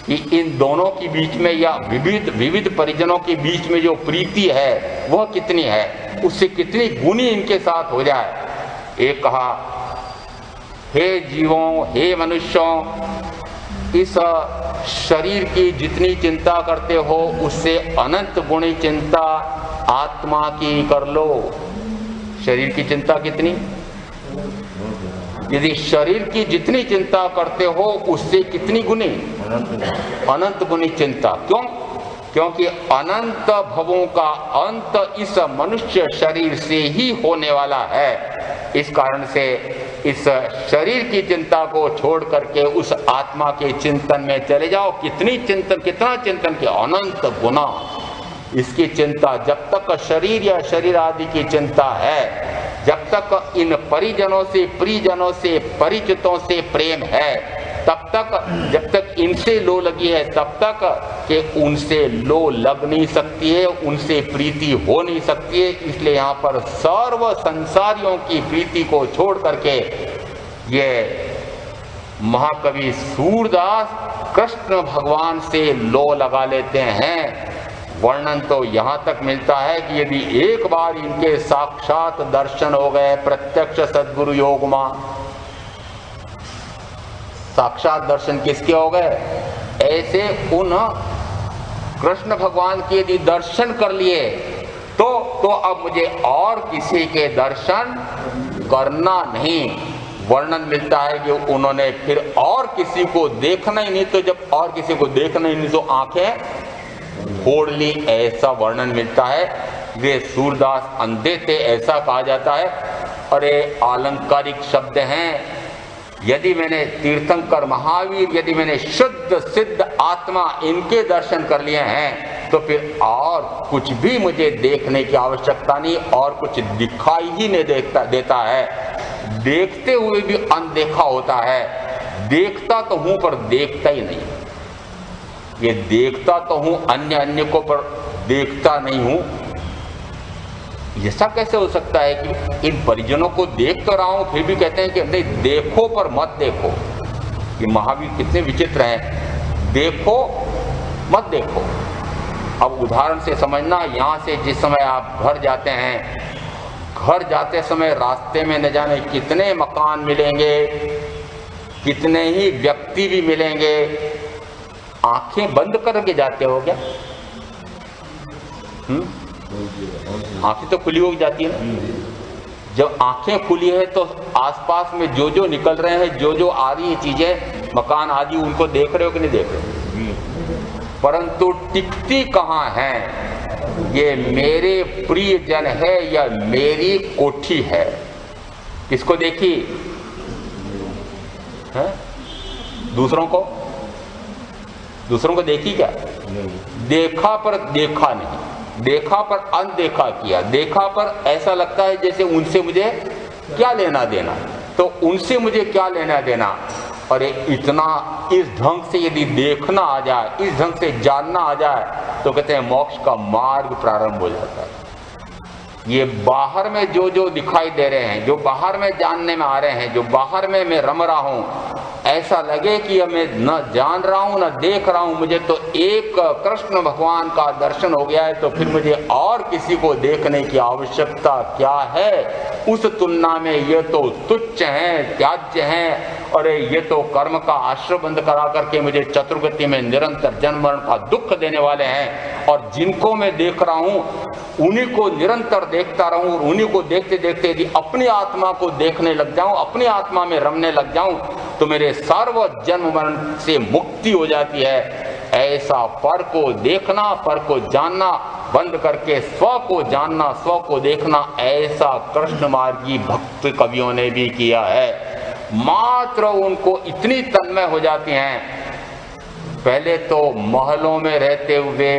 कि इन दोनों के बीच में या विविध परिजनों के बीच में जो प्रीति है वह कितनी है, उससे कितनी गुनी इनके साथ हो जाए। एक कहा, हे जीवों, हे मनुष्यों, इस शरीर की जितनी चिंता करते हो उससे अनंत गुणी चिंता आत्मा की कर लो। शरीर की चिंता कितनी? यदि शरीर की जितनी चिंता करते हो उससे कितनी गुनी? अनंत गुनी चिंता। क्यों? क्योंकि अनंत भवों का अंत इस मनुष्य शरीर से ही होने वाला है। इस कारण से इस शरीर की चिंता को छोड़ करके उस आत्मा के चिंतन में चले जाओ। कितना चिंतन कि अनंत गुना इसकी चिंता। जब तक शरीर या शरीर आदि की चिंता है, जब तक इन परिजनों से, प्रियजनों से, परिचितों से प्रेम है, तब तक, जब तक इनसे लो लगी है तब तक कि उनसे लो लग नहीं सकती है, उनसे प्रीति हो नहीं सकती है। इसलिए यहाँ पर सर्व संसारियों की प्रीति को छोड़ करके ये महाकवि सूरदास कृष्ण भगवान से लो लगा लेते हैं। वर्णन तो यहाँ तक मिलता है कि यदि एक बार इनके साक्षात दर्शन हो गए, प्रत्यक्ष सद्गुरु योग में साक्षात दर्शन किसके हो गए? ऐसे उन कृष्ण भगवान के यदि दर्शन कर लिए तो अब मुझे और किसी के दर्शन करना नहीं। वर्णन मिलता है कि उन्होंने फिर और किसी को देखना ही नहीं, तो जब और किसी को देखना ही नहीं तो आंखें फोड़ ली, ऐसा वर्णन मिलता है। वे सूरदास अंधे थे ऐसा कहा जाता है। और ये आलंकारिक शब्द हैं। यदि मैंने तीर्थंकर महावीर, यदि मैंने शुद्ध सिद्ध आत्मा इनके दर्शन कर लिए हैं तो फिर और कुछ भी मुझे देखने की आवश्यकता नहीं, और कुछ दिखाई ही नहीं देता है। देखते हुए भी अनदेखा होता है। देखता तो हूं पर देखता ही नहीं। ये देखता तो हूं अन्य को पर देखता नहीं हूं। ऐसा कैसे हो सकता है कि इन परिजनों को देख तो रहा हूं फिर भी कहते हैं कि नहीं देखो पर मत देखो। ये महावीर कितने विचित्र हैं। देखो मत देखो। अब उदाहरण से समझना, यहाँ से जिस समय आप घर जाते हैं, घर जाते समय रास्ते में न जाने कितने मकान मिलेंगे, कितने ही व्यक्ति भी मिलेंगे। आंखें बंद करके जाते हो क्या? आंखें तो खुली हो जाती है ना। जब आंखें खुली है तो आसपास में जो जो निकल रहे हैं, जो जो आ रही चीजें, मकान आदि, उनको देख रहे हो कि नहीं देख रहे? परंतु टिकती कहाँ है? ये मेरे प्रियजन है या मेरी कोठी है? किसको देखी है? दूसरों को देखी क्या? देखा पर देखा नहीं, देखा पर अनदेखा किया, देखा पर ऐसा लगता है जैसे उनसे मुझे क्या लेना देना, तो उनसे मुझे क्या लेना देना। और इतना इस ढंग से यदि देखना आ जाए, इस ढंग से जानना आ जाए तो कहते हैं मोक्ष का मार्ग प्रारंभ हो जाता है। ये बाहर में जो जो दिखाई दे रहे हैं, जो बाहर में जानने में आ रहे हैं, जो बाहर में मैं रम रहा हूं, ऐसा लगे कि मैं न जान रहा हूं न देख रहा हूं, मुझे तो एक कृष्ण भगवान का दर्शन हो गया है, तो फिर मुझे और किसी को देखने की आवश्यकता क्या है। उस तुलना में ये तो तुच्छ हैं, त्याज्य हैं, और ये तो कर्म का आश्रय बंद करा करके मुझे चतुर्गति में निरंतर जन्म मरण का दुख देने वाले हैं। और जिनको मैं देख रहा हूं उन्हीं को निरंतर देखता रहूं, और उन्हीं को देखते देखते यदि अपनी आत्मा को देखने लग जाऊं, अपनी आत्मा में रमने लग जाऊं, तो मेरे सर्व जन्म मरण से मुक्ति हो जाती है। ऐसा पर को देखना, पर को जानना बंद करके स्व को जानना, स्व को देखना, ऐसा कृष्ण मार्गी भक्त कवियों ने भी किया है। मात्र उनको इतनी तन्मय हो जाती हैं। पहले तो महलों में रहते हुए,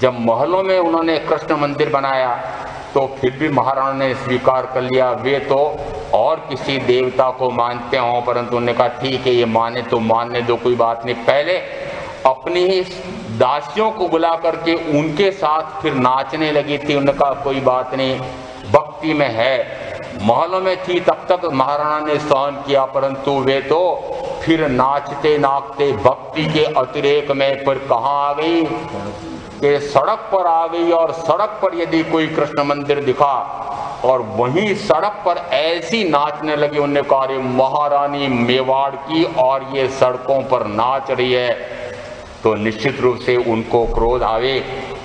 जब महलों में उन्होंने कृष्ण मंदिर बनाया तो फिर भी महाराणा ने स्वीकार कर लिया। वे तो और किसी देवता को मानते हों, परंतु उन्होंने कहा ठीक है, ये माने तो मानने दो, कोई बात नहीं। पहले अपनी ही दासियों को बुला करके उनके साथ फिर नाचने लगी थी। उन्होंने कहा कोई बात नहीं, भक्ति में है। महलों में थी तब तक महाराणा ने सहन किया, परंतु वे तो फिर नाचते नाचते भक्ति के अतिरेक में फिर कहाँ आ गई कि सड़क पर आ गई। और सड़क पर यदि कोई कृष्ण मंदिर दिखा और वहीं सड़क पर ऐसी नाचने लगी, उन्होंने कहा अरे महारानी मेवाड़ की और ये सड़कों पर नाच रही है, तो निश्चित रूप से उनको क्रोध आवे।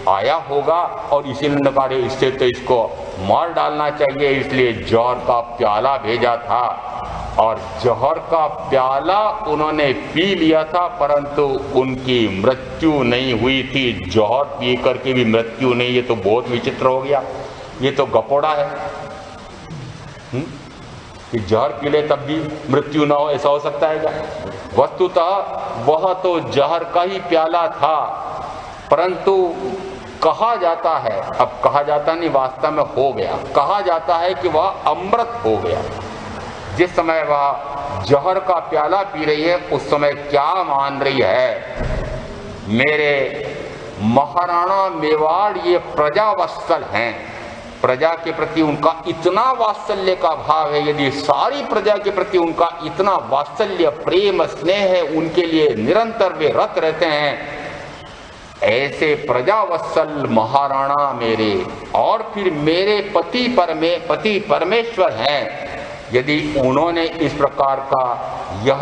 आया होगा और इसी ने कहा इससे तो इसको मार डालना चाहिए, इसलिए जौहर का प्याला भेजा था और जौहर का प्याला उन्होंने पी लिया था, परंतु उनकी मृत्यु नहीं हुई थी। जौहर पी करके भी मृत्यु नहीं, ये तो बहुत विचित्र हो गया, ये तो गपोड़ा है कि जहर पी ले तब भी मृत्यु ना हो, ऐसा हो सकता है क्या? वस्तुतः वह तो जहर का ही प्याला था, परंतु कहा जाता है, अब कहा जाता नहीं, वास्तव में हो गया, कहा जाता है कि वह अमृत हो गया। जिस समय वह जहर का प्याला पी रही है उस समय क्या मान रही है, मेरे महाराणा मेवाड़ ये प्रजावत्सल हैं, प्रजा के प्रति उनका इतना वात्सल्य का भाव है, यदि सारी प्रजा के प्रति उनका इतना वात्सल्य प्रेम स्नेह है, उनके लिए निरंतर वे रत रहते हैं, ऐसे प्रजावत्सल महाराणा मेरे और फिर मेरे पति परमेश्वर हैं, यदि उन्होंने इस प्रकार का यह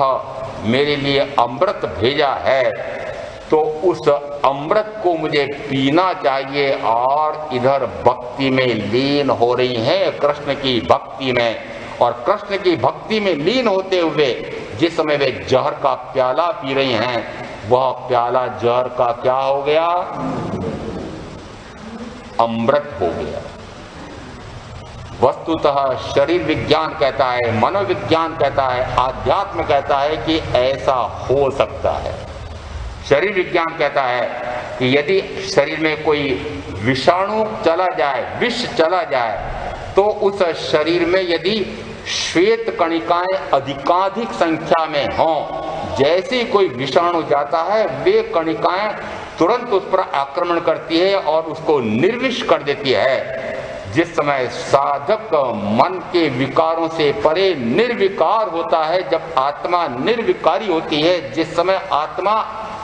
मेरे लिए अमृत भेजा है तो उस अमृत को मुझे पीना चाहिए। और इधर भक्ति में लीन हो रही हैं, कृष्ण की भक्ति में, और कृष्ण की भक्ति में लीन होते हुए जिस समय वे जहर का प्याला पी रही हैं, वह प्याला जहर का क्या हो गया? अमृत हो गया। वस्तुतः शरीर विज्ञान कहता है, मनोविज्ञान कहता है, आध्यात्म कहता है कि ऐसा हो सकता है। शरीर विज्ञान कहता है कि यदि शरीर में कोई विषाणु चला जाए, विष चला जाए, तो उस शरीर में यदि श्वेत कणिकाएं अधिकाधिक संख्या में हों, जैसे कोई विषाणु जाता है वे कणिकाएं तुरंत उस पर आक्रमण करती है और उसको निर्विष कर देती है। जिस समय साधक मन के विकारों से परे निर्विकार होता है, जब आत्मा निर्विकारी होती है, जिस समय आत्मा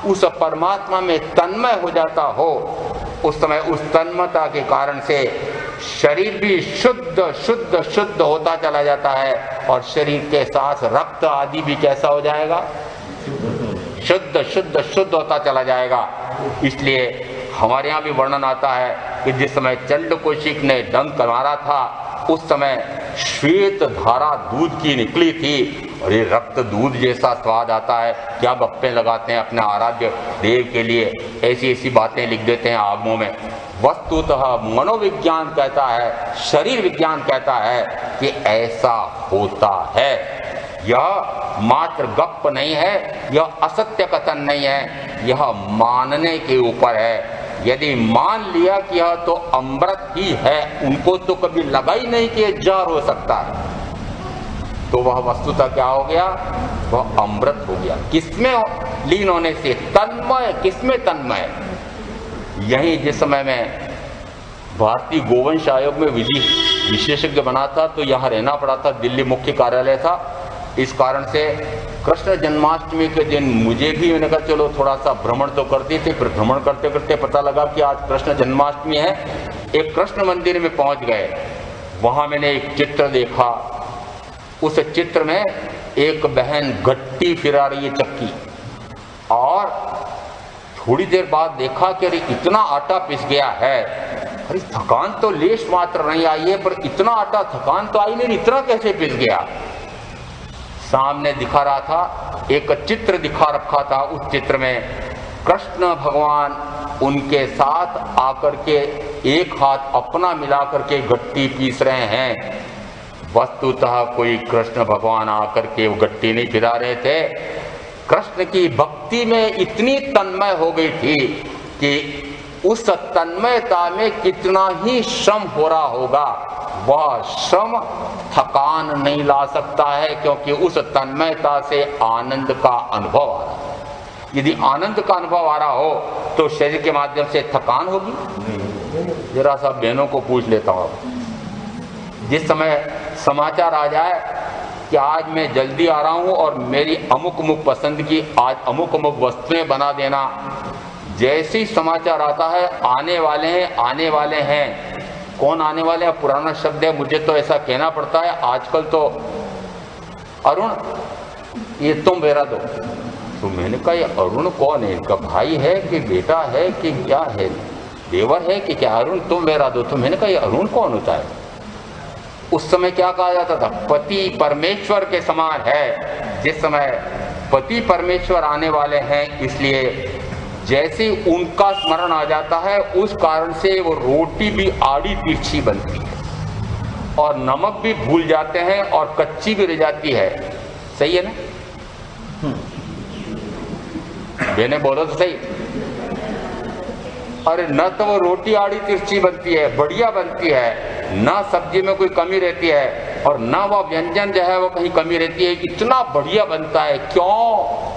उस परमात्मा में तन्मय हो जाता हो, उस समय उस तन्मयता के कारण से शरीर भी शुद्ध शुद्ध शुद्ध होता चला जाता है और शरीर के साथ रक्त आदि भी कैसा हो जाएगा? शुद्ध शुद्ध शुद्ध होता चला जाएगा। इसलिए हमारे यहाँ भी वर्णन आता है कि जिस समय चंड कौशिक ने डंक मारा था, उस समय श्वेत धारा दूध की निकली थी और ये रक्त दूध जैसा स्वाद आता है। क्या गप्पे लगाते हैं अपने आराध्य देव के लिए, ऐसी ऐसी बातें लिख देते हैं आगमों में। वस्तुतः मनोविज्ञान कहता है, शरीर विज्ञान कहता है कि ऐसा होता है। यह मात्र गप नहीं है, यह असत्य कथन नहीं है, यह मानने के ऊपर है। यदि मान लिया कि यह तो अमृत ही है, उनको तो कभी लगा ही नहीं कि जहर हो सकता है, तो वह वस्तुतः क्या हो गया? वह अमृत हो गया। किसमें लीन होने से? तन्मय। किसमें तन्मय? यही जिस समय में भारतीय गोवंश आयोग में विशेषज्ञ बना था तो यहाँ रहना पड़ा था, दिल्ली मुख्य कार्यालय था। इस कारण से कृष्ण जन्माष्टमी के दिन मुझे भी, मैंने कहा चलो थोड़ा सा भ्रमण तो करते थे, फिर भ्रमण करते करते पता लगा कि आज कृष्ण जन्माष्टमी है। एक कृष्ण मंदिर में पहुंच गए, वहां मैंने एक चित्र देखा। उस चित्र में एक बहन गट्टी फिरा रही है, चक्की, और थोड़ी देर बाद देखा कि अरे इतना आटा पिस गया है, अरे थकान तो लेश मात्र नहीं आई है, पर इतना आटा थकान तो आई नहीं, इतना कैसे पिस गया? सामने दिखा रहा था, एक चित्र दिखा रखा था। उस चित्र में कृष्ण भगवान उनके साथ आकर के एक हाथ अपना मिला करके गट्टी पीस रहे हैं। वस्तुतः कोई कृष्ण भगवान आकर के वो गट्टी नहीं फिरा रहे थे, कृष्ण की भक्ति में इतनी तन्मय हो गई थी कि उस तन्मयता में कितना ही श्रम हो रहा होगा, वह श्रम थकान नहीं ला सकता है, क्योंकि उस तन्मयता से आनंद का अनुभव आ रहा है। यदि आनंद का अनुभव आ रहा हो तो शरीर के माध्यम से थकान होगी? जरा सा बहनों को पूछ लेता हूँ, जिस समय समाचार आ जाए कि आज मैं जल्दी आ रहा हूँ और मेरी अमुक अमुक पसंद की आज अमुक अमुक वस्तुएं बना देना, जैसे ही समाचार आता है आने वाले हैं आने वाले हैं। कौन आने वाले हैं? पुराना शब्द है, मुझे तो ऐसा कहना पड़ता है आजकल तो, अरुण ये तुम मेरा दो। तो मैंने कहा ये अरुण कौन है? इनका भाई है कि बेटा है कि क्या है? देवर है कि क्या अरुण तुम मेरा दो। तो मैंने कहा ये अरुण कौन होता है? उस समय क्या कहा जाता था? पति परमेश्वर के समान है। जिस समय पति परमेश्वर आने वाले हैं, इसलिए जैसे उनका स्मरण आ जाता है उस कारण से वो रोटी भी आड़ी तिरछी बनती है और नमक भी भूल जाते हैं और कच्ची भी रह जाती है। सही है ना? मैंने बोला तो सही। अरे न तो वो रोटी आड़ी तिरछी बनती है, बढ़िया बनती है, ना सब्जी में कोई कमी रहती है और ना वो व्यंजन जो है वो कहीं कमी रहती है। इतना बढ़िया बनता है। क्यों?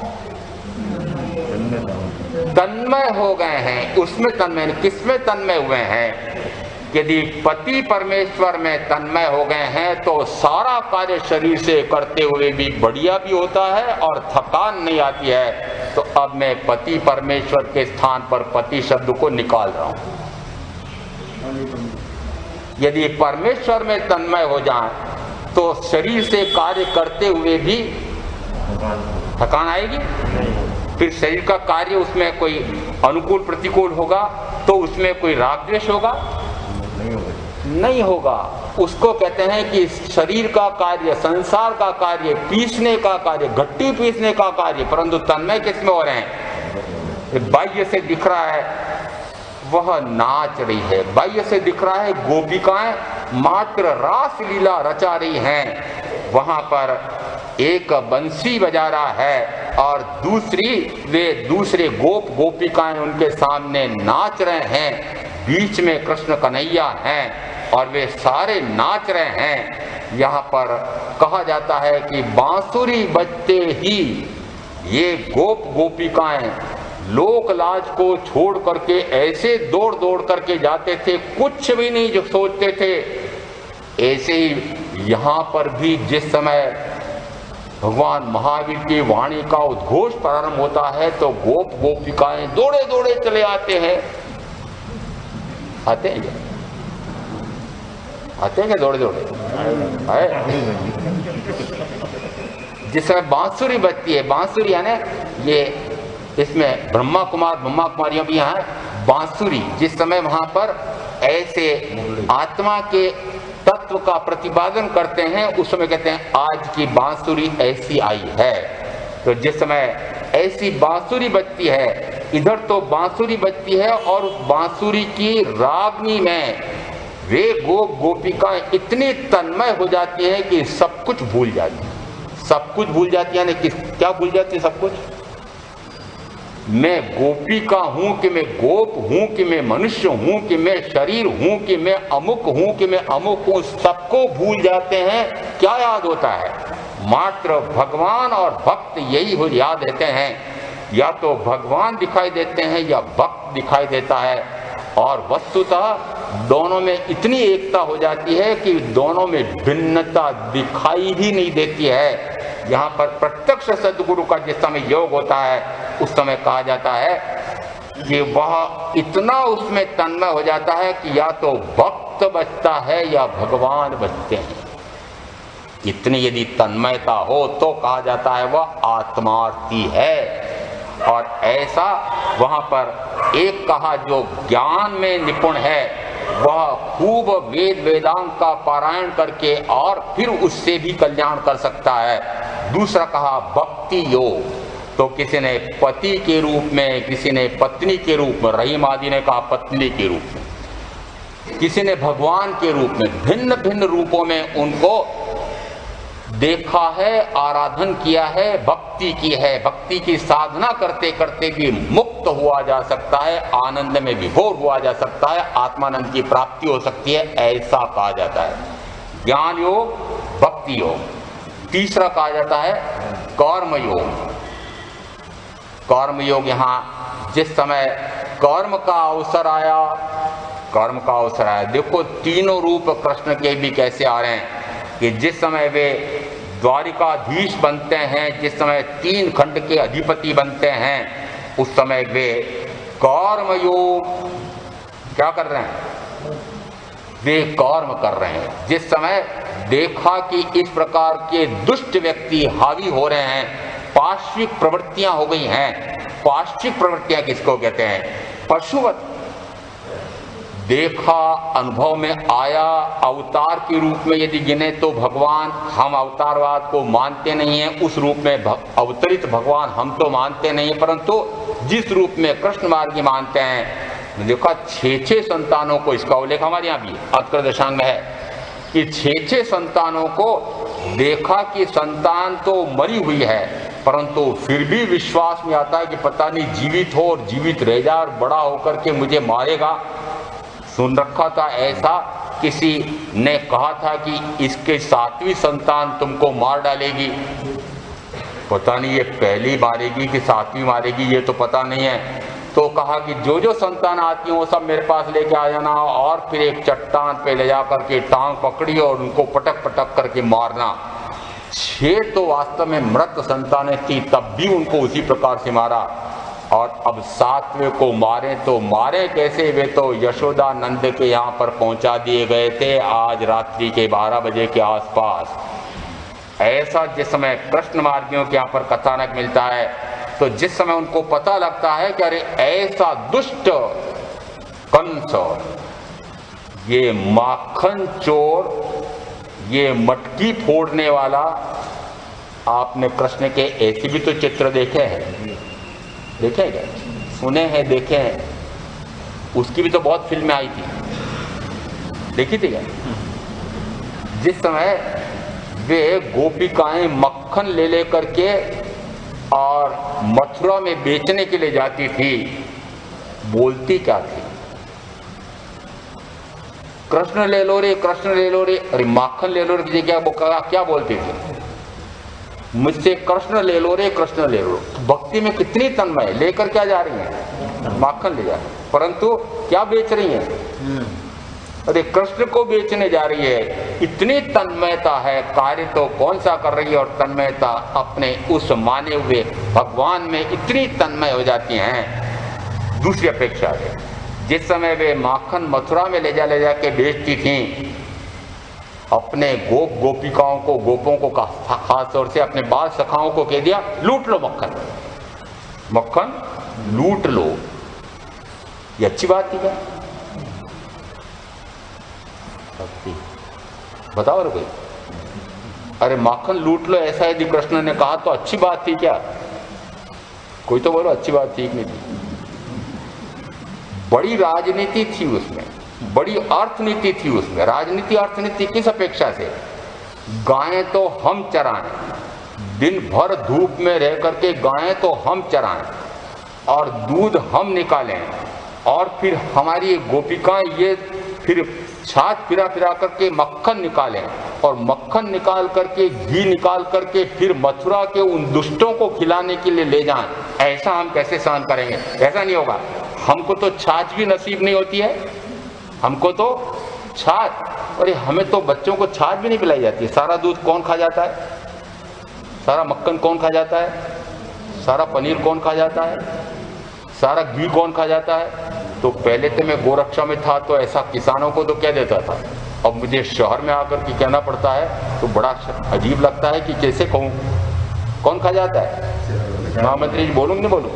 तन्मय हो गए हैं उसमें। तन्मय किसमें तन्मय हुए हैं? यदि पति परमेश्वर में तन्मय हो गए हैं तो सारा कार्य शरीर से करते हुए भी बढ़िया भी होता है और थकान नहीं आती है। तो अब मैं पति परमेश्वर के स्थान पर पति शब्द को निकाल रहा हूं। यदि परमेश्वर में तन्मय हो जाए तो शरीर से कार्य करते हुए भी थकान आएगी? फिर शरीर का कार्य उसमें कोई अनुकूल प्रतिकूल होगा तो उसमें कोई राग द्वेष होगा? नहीं होगा। उसको कहते हैं कि शरीर का कार्य, संसार का कार्य, पीसने का कार्य, घट्टी पीसने का कार्य, परंतु तन्मय किसमें हो रहे हैं? बाह्य से दिख रहा है वह नाच रही है, बाह्य से दिख रहा है गोपिकाएं मात्र रास लीला रचा रही हैं। वहां पर एक बंसी बजा रहा है और वे दूसरे गोपिकाएं उनके सामने नाच रहे हैं। बीच में कृष्ण कन्हैया हैं और वे सारे नाच रहे हैं। यहाँ पर कहा जाता है कि बांसुरी बजते ही ये गोपिकाएं लोक लाज को छोड़ करके ऐसे दौड़ दौड़ करके जाते थे, कुछ भी नहीं जो सोचते थे। ऐसे ही यहाँ पर भी जिस समय भगवान महावीर की वाणी का उद्घोष प्रारंभ होता है तो गोपिकाएं दौड़े दौड़े चले आते हैं। आते हैं क्या दौड़े दौड़े? जिस समय बांसुरी बजती है, बांसुरी यानी ये इसमें ब्रह्मा कुमारियां भी यहाँ बांसुरी, जिस समय वहां पर ऐसे आत्मा के तत्व का प्रतिपादन करते हैं उस समय कहते हैं आज की बांसुरी ऐसी आई है। तो जिस समय ऐसी बांसुरी बजती है, इधर तो बांसुरी बजती है और उस बांसुरी की रागनी में वे गोपिकाएं इतनी तन्मय हो जाती हैं कि सब कुछ भूल जाती है। सब कुछ भूल जाती है, क्या भूल जाती है? सब कुछ। मैं गोपिका हूं कि मैं गोप हूं कि मैं मनुष्य हूं कि मैं शरीर हूं कि मैं अमुक हूं कि मैं अमुक हूं, सबको भूल जाते हैं। क्या याद होता है? मात्र भगवान और भक्त यही हो याद रहते हैं। या तो भगवान दिखाई देते हैं या भक्त दिखाई देता है और वस्तुतः दोनों में इतनी एकता हो जाती है कि दोनों में भिन्नता दिखाई ही नहीं देती है। यहाँ पर प्रत्यक्ष सद्गुरु का जिस समय योग होता है उस समय कहा जाता है कि वह इतना उसमें तन्मय हो जाता है कि या तो भक्त बचता है या भगवान बचते हैं। इतनी यदि तन्मयता हो तो कहा जाता है वह आत्मार्थी है। और ऐसा वहां पर एक कहा जो ज्ञान में निपुण है वह खूब वेद वेदांत का पारायण करके और फिर उससे भी कल्याण कर सकता है। दूसरा कहा भक्ति योग, तो किसी ने पति के रूप में, किसी ने पत्नी के रूप में, रहीम आदि ने कहा पत्नी के रूप में, किसी ने भगवान के रूप में, भिन्न भिन्न रूपों में उनको देखा है, आराधन किया है, भक्ति की है। भक्ति की साधना करते करते भी मुक्त हुआ जा सकता है, आनंद में विभोर हुआ जा सकता है, आत्मानंद की प्राप्ति हो सकती है, ऐसा कहा जाता है। ज्ञान योग, भक्ति योग। तीसरा कहा जाता है कर्म योग। कर्म योग यहाँ जिस समय कर्म का अवसर आया, देखो तीनों रूप कृष्ण के भी कैसे आ रहे हैं कि जिस समय वे द्वारिकाधीश बनते हैं, जिस समय 3 खंड के अधिपति बनते हैं, उस समय वे कर्मयोग क्या कर रहे हैं? वे कर्म कर रहे हैं। जिस समय देखा कि इस प्रकार के दुष्ट व्यक्ति हावी हो रहे हैं, पाश्विक प्रवृत्तियां हो गई हैं। पाश्विक प्रवृत्तियां किसको कहते हैं? पशुवत। देखा, अनुभव में आया, अवतार के रूप में यदि गिने तो भगवान, हम अवतारवाद को मानते नहीं हैं, उस रूप में अवतरित भगवान हम तो मानते नहीं, परंतु जिस रूप में कृष्ण मार्गी मानते हैं, देखा 6 संतानों को, इसका उल्लेख हमारे यहाँ भी अतकर दशांग में है कि 6 संतानों को देखा कि संतान तो मरी हुई है, परंतु फिर भी विश्वास में आता है कि पता नहीं जीवित हो और जीवित रह जाए और बड़ा होकर के मुझे मारेगा। सुन रखा था ऐसा, किसी ने कहा था कि इसके 7वीं संतान तुमको मार डालेगी, पता नहीं ये पहली मारेगी कि 7वीं मारेगी, ये तो पता नहीं है। तो कहा कि जो जो संतान आती हैं वो सब मेरे पास लेके आ जाना, और फिर एक चट्टान पे ले जा करके टांग पकड़ी और उनको पटक पटक करके मारना। 6 तो वास्तव में मृत संतानें थी, तब भी उनको उसी प्रकार से मारा। और अब 7वें को मारे तो मारे कैसे, वे तो यशोदा नंद के यहाँ पर पहुंचा दिए गए थे आज रात्रि के 12 बजे के आसपास। ऐसा जिस समय कृष्ण मार्गियों के यहाँ पर कथानक मिलता है, तो जिस समय उनको पता लगता है कि अरे ऐसा दुष्ट कंस, ये माखन चोर, ये मटकी फोड़ने वाला, आपने कृष्ण के ऐसे भी तो चित्र देखे हैं, देखे क्या, सुने हैं, देखे हैं, उसकी भी तो बहुत फिल्में आई थी, देखी थी क्या? जिस समय वे गोपिकाएं मक्खन ले ले करके और मथुरा में बेचने के लिए जाती थी, बोलती क्या थी? कृष्ण ले लो रे, कृष्ण ले लो रे, अरे माखन ले लो रे, क्या बोलती थी? मुझसे कृष्ण ले लो रे, कृष्ण ले लो। भक्ति में कितनी तन्मय, लेकर क्या जा रही है? माखन ले जा रही, परंतु क्या बेच रही है? अरे कृष्ण को बेचने जा रही है। इतनी तन्मयता है, कार्य तो कौन सा कर रही है, और तन्मयता अपने उस माने हुए भगवान में इतनी तन्मय हो जाती हैं दूसरी अपेक्षा है। जिस समय वे माखन मथुरा में ले जा के बेचती थीं, अपने गोपिकाओं को, गोपों को, खास तौर से अपने बाल सखाओं को कह दिया, लूट लो मक्खन, मक्खन लूट लो। ये अच्छी बात थी क्या? बताओ रे भाई, अरे माखन लूट लो ऐसा यदि कृष्ण ने कहा तो अच्छी बात थी क्या? कोई तो बोलो अच्छी बात थी कि नहीं थी? बड़ी राजनीति थी उसमें, बड़ी अर्थनीति थी उसमें। राजनीति अर्थनीति किस अपेक्षा से? गायें तो हम चराएं, दिन भर धूप में रह करके गायें तो हम चराएं और दूध हम निकालें, और फिर हमारी गोपिकाएं ये फिर छाछ फिरा करके मक्खन निकालें, और मक्खन निकाल करके, घी निकाल करके फिर मथुरा के उन दुष्टों को खिलाने के लिए ले जाएं। ऐसा हम कैसे सहन करेंगे? ऐसा नहीं होगा। हमको तो छाछ भी नसीब नहीं होती है, हमको तो छाछ, अरे हमें तो बच्चों को छाछ भी नहीं पिलाई जाती है। सारा दूध कौन खा जाता है? सारा मक्खन कौन खा जाता है? सारा पनीर कौन खा जाता है? सारा घी कौन खा जाता है? तो पहले तो मैं गोरक्षा में था तो ऐसा किसानों को तो कह देता था, अब मुझे शहर में आकर के कहना पड़ता है तो बड़ा अजीब लगता है कि कैसे कहूँ, कौन खा जाता है? महामंत्री जी बोलूँ नहीं बोलूँ?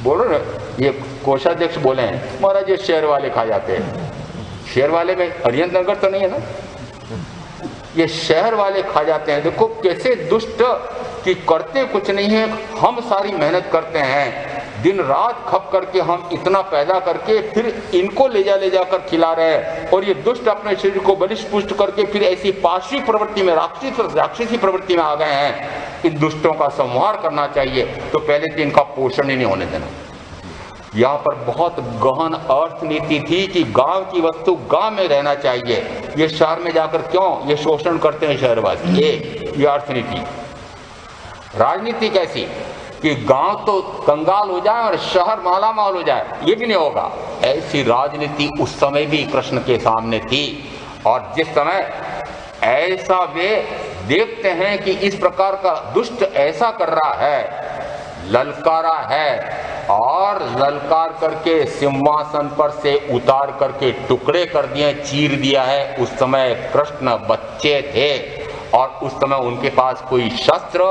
बोलो ना, ये कोषाध्यक्ष बोले हैं महाराज ये शहर वाले खा जाते हैं। शहर वाले में हरियन नगर तो नहीं है ना, ये शहर वाले खा जाते हैं। देखो कैसे दुष्ट कि करते कुछ नहीं है, हम सारी मेहनत करते हैं, दिन रात खप करके हम इतना पैदा करके फिर इनको ले जाकर खिला रहे हैं, और ये दुष्ट अपने शरीर को बलिष्ठ पुष्ट करके फिर ऐसी पार्श्विक प्रवृत्ति में, राक्षसी प्रवृत्ति में आ गए हैं। इन दुष्टों का संहार करना चाहिए, तो पहले तो इनका पोषण ही नहीं होने देना। यहाँ पर बहुत गहन अर्थनीति थी कि गांव की वस्तु गांव में रहना चाहिए, ये शहर में जाकर क्यों ये शोषण करते हैं शहरवासी, ये अर्थनीति। राजनीति कैसी कि गांव तो कंगाल हो जाए और शहर माला माल हो जाए, ये भी नहीं होगा। ऐसी राजनीति उस समय भी कृष्ण के सामने थी, और जिस समय ऐसा वे देखते हैं कि इस प्रकार का दुष्ट ऐसा कर रहा है, ललकारा है, और ललकार करके सिंहासन पर से उतार करके टुकड़े कर दिए, चीर दिया है। उस समय कृष्ण बच्चे थे, और उस समय उनके पास कोई शस्त्र,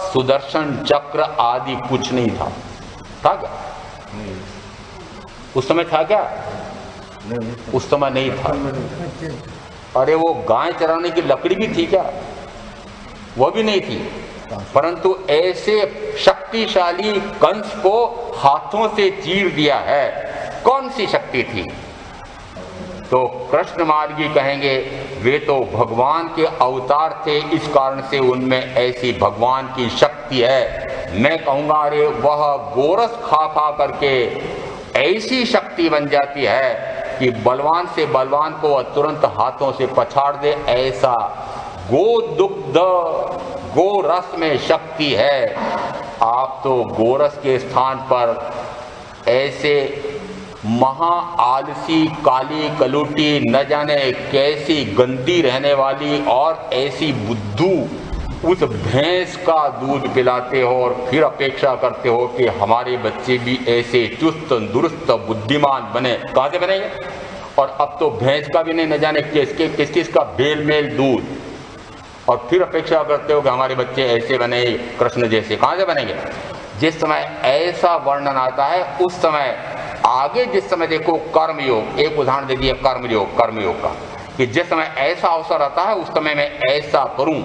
सुदर्शन चक्र आदि कुछ नहीं था क्या? उस समय था क्या? उस समय नहीं था। अरे वो गाय चराने की लकड़ी भी थी क्या? वो भी नहीं थी। परंतु ऐसे शक्तिशाली कंस को हाथों से चीर दिया है। कौन सी शक्ति थी? तो कृष्ण मार्गी कहेंगे वे तो भगवान के अवतार थे, इस कारण से उनमें ऐसी भगवान की शक्ति है। मैं कहूँगा अरे वह गोरस खा खा करके ऐसी शक्ति बन जाती है कि बलवान से बलवान को वह तुरंत हाथों से पछाड़ दे। ऐसा गोदुग्ध गोरस में शक्ति है। आप तो गोरस के स्थान पर ऐसे महा आलसी काली कलूटी न जाने कैसी गंदी रहने वाली और ऐसी बुद्धू उस भैंस का दूध पिलाते हो और फिर अपेक्षा करते हो कि हमारे बच्चे भी ऐसे चुस्त दुरुस्त बुद्धिमान बने। कहाँ से बनेंगे? और अब तो भैंस का भी नहीं, न जाने किस किस का बेल मेल दूध, और फिर अपेक्षा करते हो कि हमारे बच्चे ऐसे बने कृष्ण जैसे। कहाँ से बनेंगे? जिस समय ऐसा वर्णन आता है उस समय आगे, जिस समय देखो कर्मयोग, एक उदाहरण दे दिया कर्मयोग का, कि जिस समय ऐसा अवसर आता है उस समय मैं ऐसा करूं।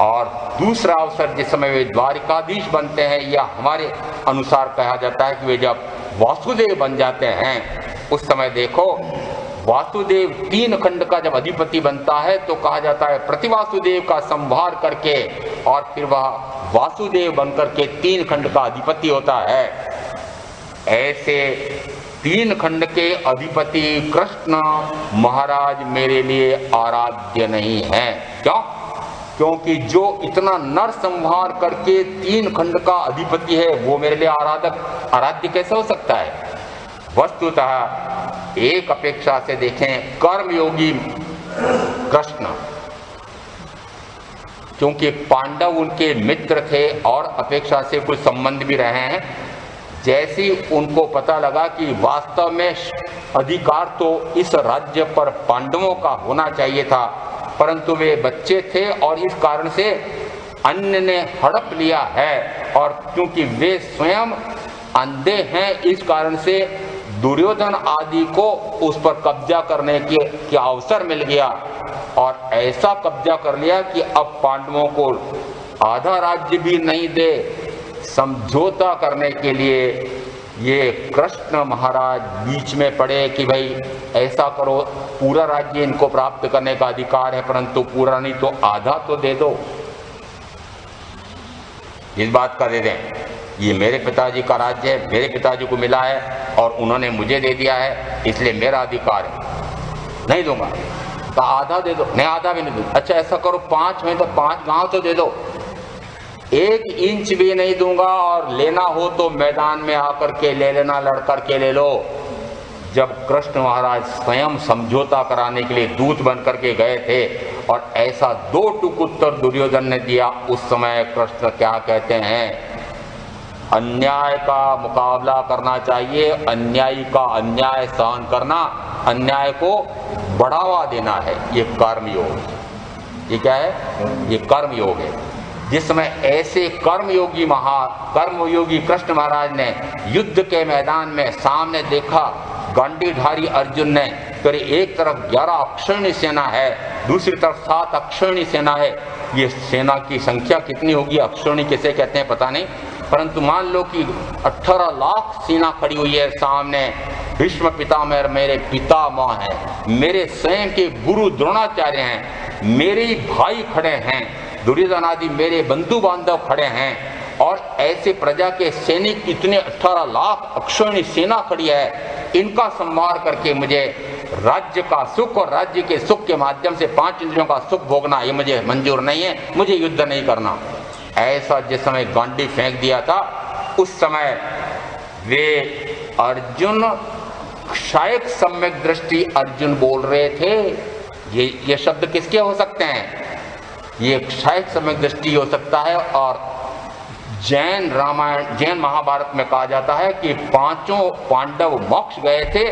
और दूसरा अवसर जिस समय वे द्वारिकाधीश बनते हैं, या हमारे अनुसार कहा जाता है कि वे जब वासुदेव बन जाते हैं उस समय देखो वासुदेव 3 खंड का जब अधिपति बनता है तो कहा जाता है प्रतिवासुदेव का संहार करके और फिर वह वासुदेव बनकर के 3 खंड का अधिपति होता है। ऐसे 3 खंड के अधिपति कृष्ण महाराज मेरे लिए आराध्य नहीं है। क्यों? क्योंकि जो इतना नर संहार करके 3 खंड का अधिपति है वो मेरे लिए आराध्य कैसे हो सकता है? वस्तुतः एक अपेक्षा से देखें कर्मयोगी कृष्ण, क्योंकि पांडव उनके मित्र थे और अपेक्षा से कुछ संबंध भी रहे हैं। जैसी उनको पता लगा कि वास्तव में अधिकार तो इस राज्य पर पांडवों का होना चाहिए था, परंतु वे बच्चे थे और इस कारण से अन्य ने हड़प लिया है, और क्योंकि वे स्वयं अंधे हैं इस कारण से दुर्योधन आदि को उस पर कब्जा करने के अवसर मिल गया, और ऐसा कब्जा कर लिया कि अब पांडवों को आधा राज्य भी नहीं दे। समझौता करने के लिए ये कृष्ण महाराज बीच में पड़े कि भाई ऐसा करो, पूरा राज्य इनको प्राप्त करने का अधिकार है, परंतु पूरा नहीं तो आधा तो दे दो। इस बात का दे दें, ये मेरे पिताजी का राज्य है, मेरे पिताजी को मिला है और उन्होंने मुझे दे दिया है, इसलिए मेरा अधिकार है, नहीं दूंगा। तो आधा दे दो, नहीं आधा भी नहीं दूंगा। अच्छा ऐसा करो 5 में तो 5 गांव तो दे दो, 1 इंच भी नहीं दूंगा, और लेना हो तो मैदान में आकर के ले लेना, लड़ कर के ले लो। जब कृष्ण महाराज स्वयं समझौता कराने के लिए दूत बन करके गए थे और ऐसा 2 टूक उत्तर दुर्योधन ने दिया, उस समय कृष्ण क्या कहते हैं? अन्याय का मुकाबला करना चाहिए, अन्यायी का अन्याय सहन करना, अन्याय को बढ़ावा देना है, ये कर्मयोग। ये क्या है? ये कर्मयोग है। जिस समय ऐसे कर्मयोगी कृष्ण महाराज ने युद्ध के मैदान में सामने देखा, गांडीधारी अर्जुन ने, तो एक तरफ 11 अक्षौहिणी सेना है, दूसरी तरफ 7 अक्षौहिणी सेना है। ये सेना की संख्या कितनी होगी, अक्षौहिणी किसे कहते हैं पता नहीं, परंतु मान लो कि 18 लाख सेना खड़ी हुई है सामने। भीष्म पितामह मेरे पितामह हैं, मेरे स्वयं के गुरु द्रोणाचार्य हैं, मेरे ही भाई खड़े हैं, दुर्योधन आदि मेरे बंधु बांधव खड़े हैं, और ऐसे प्रजा के सैनिक इतने 18 लाख अक्षौहिणी सेना खड़ी है। इनका संहार करके मुझे राज्य का सुख और राज्य के सुख के माध्यम से 5 इंद्रियों का सुख भोगना ये मुझे मंजूर नहीं है, मुझे युद्ध नहीं करना। ऐसा जिस समय गांडी फेंक दिया था उस समय वे अर्जुन शायद सम्यक दृष्टि अर्जुन बोल रहे थे। ये शब्द किसके हो सकते हैं? ये शायद सम्यक दृष्टि हो सकता है। और जैन रामायण, जैन महाभारत में कहा जाता है कि 5 पांडव मोक्ष गए थे।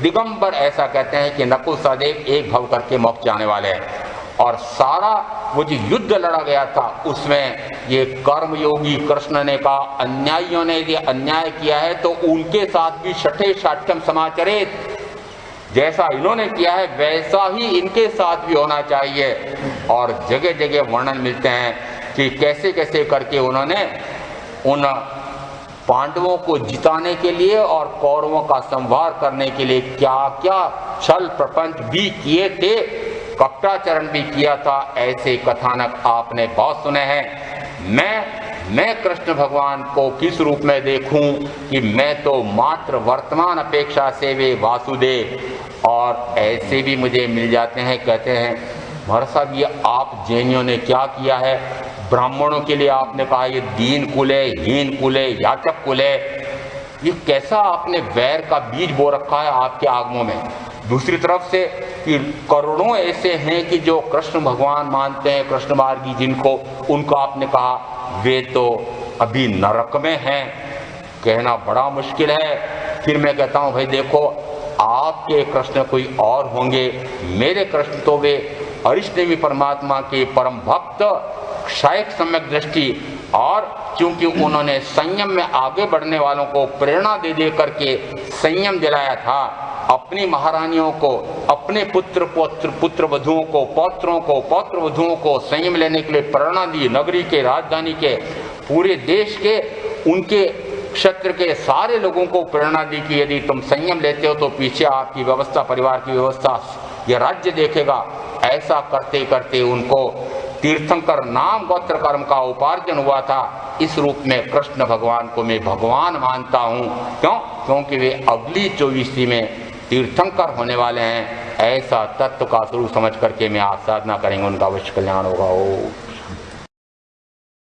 दिगंबर ऐसा कहते हैं कि नकुल सहदेव एक भव करके मोक्ष जाने वाले हैं, और सारा वो जो युद्ध लड़ा गया था उसमें ये कर्मयोगी कृष्ण ने कहा अन्यायियों ने यदि अन्याय किया है तो उनके साथ भी छठे साठ्यम समाचरित, जैसा इन्होंने किया है वैसा ही इनके साथ भी होना चाहिए। और जगह जगह वर्णन मिलते हैं कि कैसे कैसे करके उन्होंने उन पांडवों को जिताने के लिए और कौरवों का संहार करने के लिए क्या क्या छल प्रपंच भी किए थे, कपटाचरण भी किया था। ऐसे कथानक आपने बहुत सुने हैं। मैं कृष्ण भगवान को किस रूप में देखूं कि मैं तो मात्र वर्तमान अपेक्षा से वे वासुदेव। और ऐसे भी मुझे मिल जाते हैं, कहते हैं महाराज साहब ये आप जैनियों ने क्या किया है, ब्राह्मणों के लिए आपने कहा ये दीन कुल है, हीन कुल है, याचक कुल है, ये कैसा आपने वैर का बीज बो रखा है आपके आगमों में। दूसरी तरफ से कि करोड़ों ऐसे हैं कि जो कृष्ण भगवान मानते हैं, कृष्ण मार्गी जिनको, उनको आपने कहा वे तो अभी नरक में हैं। कहना बड़ा मुश्किल है। फिर मैं कहता हूँ भाई देखो आपके कृष्ण कोई और होंगे, मेरे कृष्ण तो वे अरिष्टनेमी परमात्मा के परम भक्त, क्षायक सम्यक दृष्टि, और क्योंकि उन्होंने संयम में आगे बढ़ने वालों को प्रेरणा दे दे करके संयम दिलाया था, अपनी महारानियों को, अपने पुत्र वधुओं को, पौत्रों को, पौत्र वधुओं को संयम लेने के लिए प्रेरणा दी। नगरी के, राजधानी के, पूरे देश के, उनके क्षेत्र के सारे लोगों को प्रेरणा दी कि यदि तुम संयम लेते हो तो पीछे आपकी व्यवस्था, परिवार की व्यवस्था, यह राज्य देखेगा। ऐसा करते करते उनको तीर्थंकर नाम गोत्र कर्म का उपार्जन हुआ था। इस रूप में कृष्ण भगवान को मैं भगवान मानता हूँ। क्यों? क्योंकि वे अगली 24वीं में तीर्थंकर होने वाले हैं। ऐसा तत्व का स्वरूप समझ करके मैं आज साधना करेंगे, उनका अवश्य कल्याण होगा।